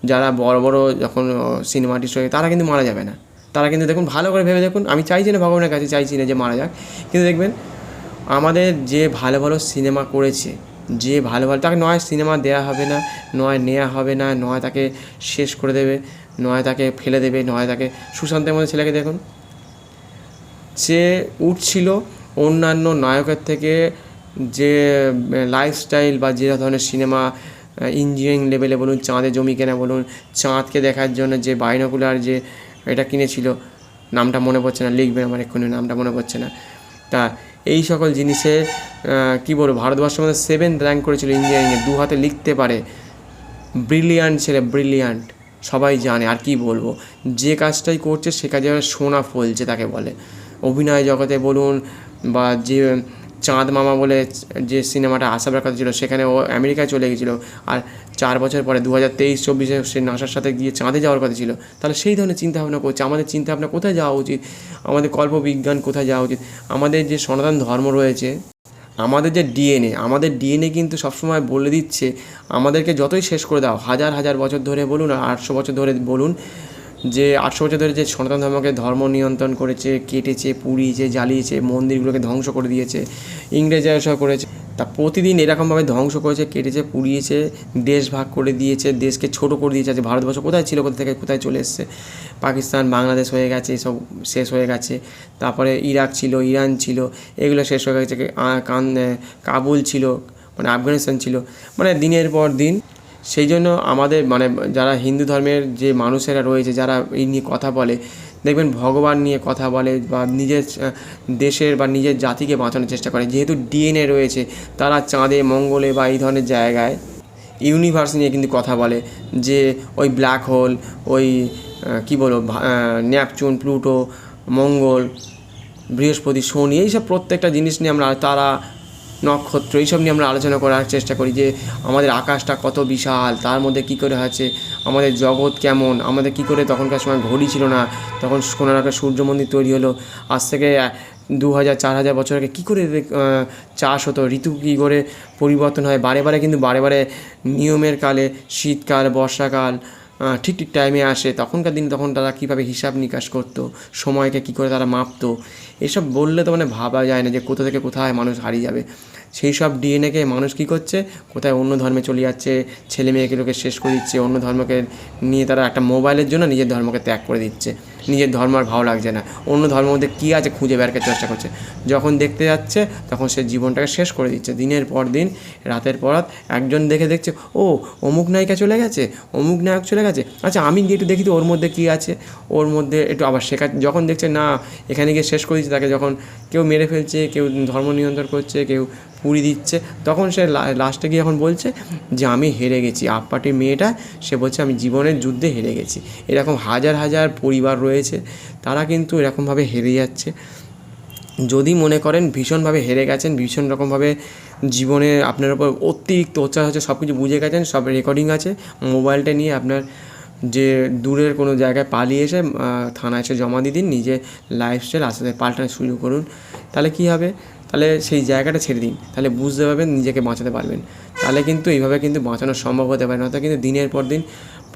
যারা বড় বড় যখন সিনেমা আর্টিস্ট হয়ে তারা কিন্তু মারা যাবে না, তারা কিন্তু দেখুন ভালো করে ভেবে দেখুন, আমি চাইছি না ভগবানের কাছে চাইছি না যে মারা যাক, কিন্তু দেখবেন আমাদের যে ভালো ভালো সিনেমা করেছে, যে ভালো ভালো তাকে নয় সিনেমা দেয়া হবে না, নয় নেওয়া হবে না, নয় তাকে শেষ করে দেবে, নয় তাকে ফেলে দেবে, নয় তাকে সুশান্তের মধ্যে ছেলেকে দেখুন, সে উঠছিল অন্যান্য নায়কের থেকে, যে লাইফস্টাইল বা যে ধরনের সিনেমা ইঞ্জিনিয়ারিং লেভেলে বলুন, চাঁদে জমি কেনা বলুন, চাঁদকে দেখার জন্য যে বাইনোকুলার যে এটা কিনেছিল, নামটা মনে পড়ছে না, লিখবেন আমার এক্ষুনি নামটা মনে পড়ছে না, তা এই সকল জিনিসে কী বলবো ভারতবর্ষের মধ্যে 7th র্যাঙ্ক করেছিল ইঞ্জিনিয়ারিংয়ে, 2 হাতে লিখতে পারে, ব্রিলিয়ান্ট ছেলে, ব্রিলিয়ান্ট, সবাই জানে। আর কি বলবো, যে কাজটাই করছে সে কাজে সোনা ফলছে তাকে বলে। অভিনয় জগতে বলুন বা যে চাঁদ মামা বলে যে সিনেমাটা আসার কথা ছিল সেখানে ও আমেরিকায় চলে গেছিলো, আর 4 বছর পরে 2023-24-এ সে নাসার সাথে গিয়ে চাঁদে যাওয়ার কথা ছিল। তাহলে সেই ধরনের চিন্তাভাবনা করছে। আমাদের চিন্তাভাবনা কোথায় যাওয়া উচিত, আমাদের কল্পবিজ্ঞান কোথায় যাওয়া উচিত, আমাদের যে সনাতন ধর্ম রয়েছে, আমাদের যে ডিএনএ কিন্তু সবসময় বলে দিচ্ছে আমাদেরকে যতই শেষ করে দাও, হাজার হাজার বছর ধরে বলুন আর 800 বছর ধরে বলুন, যে 800 বছর ধরে যে সনাতন ধর্মকে ধর্ম নিয়ন্ত্রণ করেছে, কেটেছে, পুড়িয়েছে, জ্বালিয়েছে, মন্দিরগুলোকে ধ্বংস করে দিয়েছে, ইংরেজরা এসব করেছে, তা প্রতিদিন এরকমভাবে ধ্বংস করেছে, কেটেছে, পুড়িয়েছে, দেশ ভাগ করে দিয়েছে, দেশকে ছোটো করে দিয়েছে। আজ ভারতবর্ষ কোথায় ছিল, কোথা থেকে কোথায় চলে এসছে, পাকিস্তান, বাংলাদেশ হয়ে গেছে, সব শেষ হয়ে গেছে। তারপরে ইরাক ছিল, ইরান ছিল, এগুলো শেষ হয়ে গেছে। কাবুল ছিল, মানে আফগানিস্তান ছিল, মানে দিনের পর দিন। সেই জন্য আমাদের মানে যারা হিন্দু ধর্মের যে মানুষেরা রয়েছে, যারা এই নিয়ে কথা বলে, দেখবেন ভগবান নিয়ে কথা বলে বা নিজের দেশের বা নিজের জাতিকে বাঁচানোর চেষ্টা করে, যেহেতু ডিএনএ রয়েছে, তারা চাঁদে, মঙ্গলে বা এই ধরনের জায়গায় ইউনিভার্স নিয়ে কিন্তু কথা বলে, যে ওই ব্ল্যাক হোল, ওই কী বলবো নেপচুন, প্লুটো, মঙ্গল, বৃহস্পতি, শনি, এইসব প্রত্যেকটা জিনিস নিয়ে আমরা, তারা, নক্ষত্র, এইসব নিয়ে আমরা আলোচনা করার চেষ্টা করি, যে আমাদের আকাশটা কত বিশাল, তার মধ্যে কী করে আছে আমাদের জগৎ কেমন, আমাদের কী করে তখনকার সময় ঘড়ি ছিল না, তখন কোনো রকম সূর্য মন্দির তৈরি হলো, আজ থেকে 2000-4000 বছর আগে কী করে চাষ হতো, ঋতু কী করে পরিবর্তন হয় বারে বারে, কিন্তু বারে বারে নিয়মের কালে, শীতকাল, বর্ষাকাল ঠিক ঠিক টাইমে আসে। তখনকার দিনে তখন তারা কীভাবে হিসাব নিকাশ করতো, সময়কে কী করে তারা মাপতো, এসব বললে তো মানে ভাবা যায় না যে কোথা থেকে কোথায় মানুষ হারিয়ে যাবে। সেই সব ডিএনএকে মানুষ কী করছে, কোথায় অন্য ধর্মে চলে যাচ্ছে, ছেলে মেয়েগুলোকে শেষ করে দিচ্ছে, অন্য ধর্মকে নিয়ে তারা একটা মোবাইলের জন্য নিজের ধর্মকে ত্যাগ করে দিচ্ছে, নিজের ধর্ম আর ভালো লাগছে না, অন্য ধর্মের মধ্যে কী আছে খুঁজে বের করার চেষ্টা করছে। যখন দেখতে যাচ্ছে তখন সে জীবনটাকে শেষ করে দিচ্ছে, দিনের পর দিন, রাতের পর রাত। একজন দেখছে ও অমুক নায়িকা চলে গেছে, অমুক নায়ক চলে গেছে, আচ্ছা আমি গিয়ে একটু দেখি তো ওর মধ্যে কী আছে, ওর মধ্যে একটু আবার শেখা। যখন দেখছে না এখানে গিয়ে শেষ করে দিচ্ছে তাকে, যখন কেউ মেরে ফেলছে, কেউ ধর্ম নিয়ন্ত্রণ করছে, কেউ পুড়ি দিচ্ছে, তখন সে লাস্টে গিয়ে এখন বলছে যে আমি হেরে গেছি। আপপাটির মেয়েটা সে বলছে আমি জীবনের যুদ্ধে হেরে গেছি। এরকম হাজার হাজার পরিবার রয়েছে, তারা কিন্তু এরকমভাবে হেরে যাচ্ছে। যদি মনে করেন ভীষণভাবে হেরে গেছেন, ভীষণ রকমভাবে জীবনে আপনার উপর অতিরিক্ত অত্যাচার হচ্ছে, সব কিছু বুঝে গেছেন, সব রেকর্ডিং আছে, মোবাইলটা নিয়ে আপনার যে দূরের কোনো জায়গায় পালিয়ে এসে থানায় এসে জমা দিয়ে দিন, নিজে লাইফস্টাইল আস্তে আস্তে পাল্টানো শুরু করুন। তাহলে কী হবে, তাহলে সেই জায়গাটা ছেড়ে দিন, তাহলে বুঝতে পারবেন, নিজেকে বাঁচাতে পারবেন। তাহলে কিন্তু এইভাবে কিন্তু বাঁচানো সম্ভব হতে পারে না, তো কিন্তু দিনের পর দিন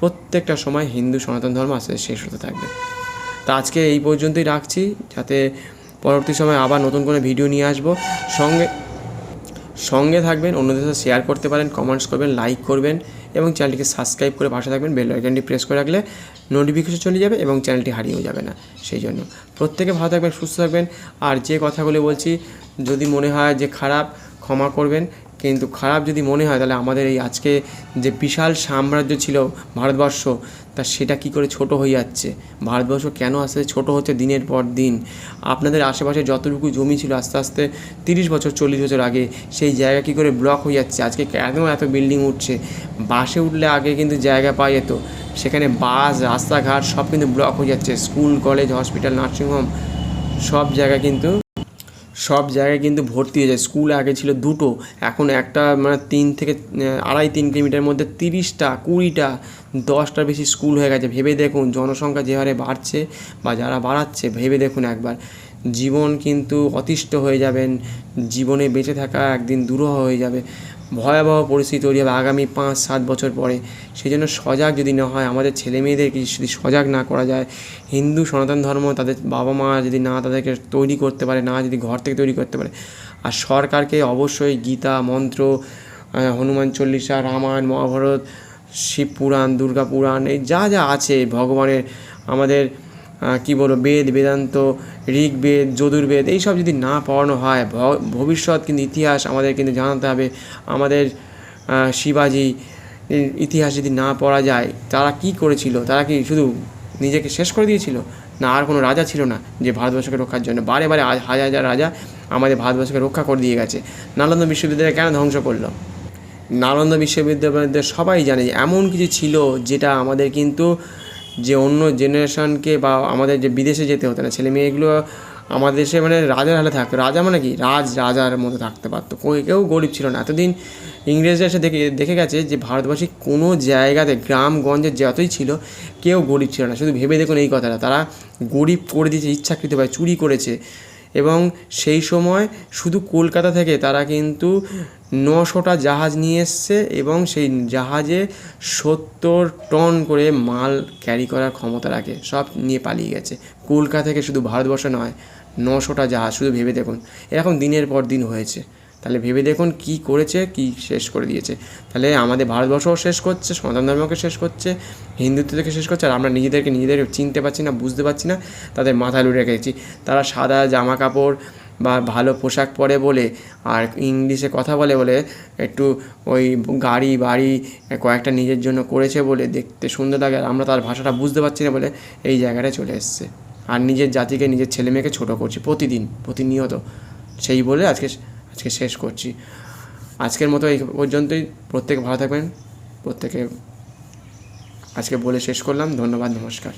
প্রত্যেকটা সময় হিন্দু সনাতন ধর্ম আস্তে আস্তে শেষ হতে থাকবে। তা আজকে এই পর্যন্তই রাখছি, যাতে পরবর্তী সময় আবার নতুন কোনো ভিডিও নিয়ে আসবো। সঙ্গে থাকবেন, অন্যদের সাথে শেয়ার করতে পারেন, কমেন্টস করবেন, লাইক করবেন এবং চ্যানেলটিকে সাবস্ক্রাইব করে পাশে থাকবেন। বেল আইকনটি প্রেস করে রাখলে নোটিফিকেশন চলে যাবে এবং চ্যানেলটি হারিয়েও যাবে না। সেই জন্য প্রত্যেকে ভালো থাকবেন, সুস্থ থাকবেন। আর যে কথাগুলো বলছি যদি মনে হয় যে খারাপ, ক্ষমা করবেন, কিন্তু খারাপ যদি মনে হয় তাহলে আমাদের এই আজকে যে বিশাল সাম্রাজ্য ছিল ভারতবর্ষ, তা সেটা কী করে ছোট হয়ে যাচ্ছে, ভারতবর্ষ কেন আস্তে আস্তে ছোটো হচ্ছে দিনের পর দিন। আপনাদের আশেপাশে যতটুকু জমি ছিল আস্তে আস্তে 30 বছর 40 বছর আগে, সেই জায়গা কী করে ব্লক হয়ে যাচ্ছে। আজকে কেন এত বিল্ডিং উঠছে, বাসে উঠলে আগে কিন্তু জায়গা পাওয়া যেত, সেখানে বাস, রাস্তাঘাট সব কিন্তু ব্লক হয়ে যাচ্ছে। স্কুল, কলেজ, হসপিটাল, নার্সিংহোম সব জায়গা কিন্তু সব জায়গায় কিন্তু ভর্তি হয়ে যায়। স্কুল আগে ছিল 2টো, এখন একটা, মানে 3 থেকে 2.5-3 কিলোমিটারের মধ্যে 30টা 20টা 10টার বেশি স্কুল হয়ে গেছে। ভেবে দেখুন জনসংখ্যা যে হারে বাড়ছে বা যারা বাড়াচ্ছে, ভেবে দেখুন একবার, জীবন কিন্তু অতিষ্ঠ হয়ে যাবেন, জীবনে বেঁচে থাকা একদিন দুরূহ হয়ে যাবে, ভয়াবহ পরিস্থিতি তৈরি হবে আগামী 5-7 বছর পরে। সেই জন্য সজাগ যদি না হয়, আমাদের ছেলে মেয়েদেরকে যদি সজাগ না করা যায়, হিন্দু সনাতন ধর্ম তাদের বাবা মা যদি না তাদেরকে তৈরি করতে পারে, না যদি ঘর থেকে তৈরি করতে পারে, আর সরকারকে অবশ্যই গীতা মন্ত্র, হনুমান চল্লিশা, রামায়ণ, মহাভারত, শিব পুরাণ, দুর্গা পুরাণ, এই যা যা আছে ভগবানের, আমাদের কী বলবো, বেদ বেদান্ত, ঋগ্বেদ, যজুর্বেদ, এইসব যদি না পড়ানো হয়, ভবিষ্যৎ কিন্তু ইতিহাস আমাদের কিন্তু জানাতে হবে। আমাদের শিবাজি ইতিহাস যদি না পড়া যায়, তারা কি করেছিল, তারা কি শুধু নিজেকে শেষ করে দিয়েছিল, না আর কোনো রাজা ছিল না যে ভারতবর্ষকে রক্ষার জন্য? বারে বারে হাজার হাজার রাজা আমাদের ভারতবর্ষকে রক্ষা করে দিয়ে গেছে। নালন্দা বিশ্ববিদ্যালয় কেন ধ্বংস করলো? নালন্দা বিশ্ববিদ্যালয়ে সবাই জানে এমন কিছু ছিল যেটা আমাদের কিন্তু, যে অন্য জেনারেশনকে বা আমাদের যে বিদেশে যেতে হতো না, ছেলে মেয়েগুলো আমাদের দেশে মানে রাজার হালে থাকতো। রাজা মানে কি, রাজার মতো থাকতে পারতো, কেউ গরিব ছিল না। এতদিন ইংরেজরা এসে দেখে গেছে যে ভারতবর্ষে কোনো জায়গাতে, গ্রামগঞ্জে যতই ছিল, কেউ গরিব ছিল না। শুধু ভেবে দেখুন এই কথাটা, তারা গরিব করে দিয়েছে ইচ্ছাকৃতভাবে, চুরি করেছে। এবং সেই সময় শুধু কলকাতা থেকে তারা কিন্তু 900টা জাহাজ নিয়ে এসছে, এবং সেই জাহাজে 70 টন করে মাল ক্যারি করার ক্ষমতা রাখে, সব নিয়ে পালিয়ে গেছে কলকাতা থেকে। শুধু ভারতবর্ষ নয়, 900টা জাহাজ, শুধু ভেবে দেখুন। এরকম দিনের পর দিন হয়েছে। তাহলে ভেবে দেখুন কী করেছে, কী শেষ করে দিয়েছে। তাহলে আমাদের ভারতবর্ষও শেষ করছে, সনাতন ধর্মকে শেষ করছে, হিন্দুত্বকে শেষ করছে, আর আমরা নিজেদের চিনতে পারছি না, বুঝতে পারছি না, তাদের মাথায় লুটে রেখেছি। তারা সাদা জামা কাপড় বা ভালো পোশাক পরে বলে, আর ইংলিশে কথা বলে বলে, একটু ওই গাড়ি বাড়ি কয়েকটা নিজের জন্য করেছে বলে দেখতে সুন্দর লাগে, আর আমরা তার ভাষাটা বুঝতে পারছি না বলে এই জায়গাটায় চলে এসছে। আর নিজের জাতিকে, নিজের ছেলে মেয়েকে ছোটো করছি প্রতিনিয়ত। সেই বলে আজকে শেষ করছি। আজকের মতো এই পর্যন্তই। প্রত্যেকে ভালো থাকবেন। প্রত্যেকে আজকে বলে শেষ করলাম। ধন্যবাদ, নমস্কার।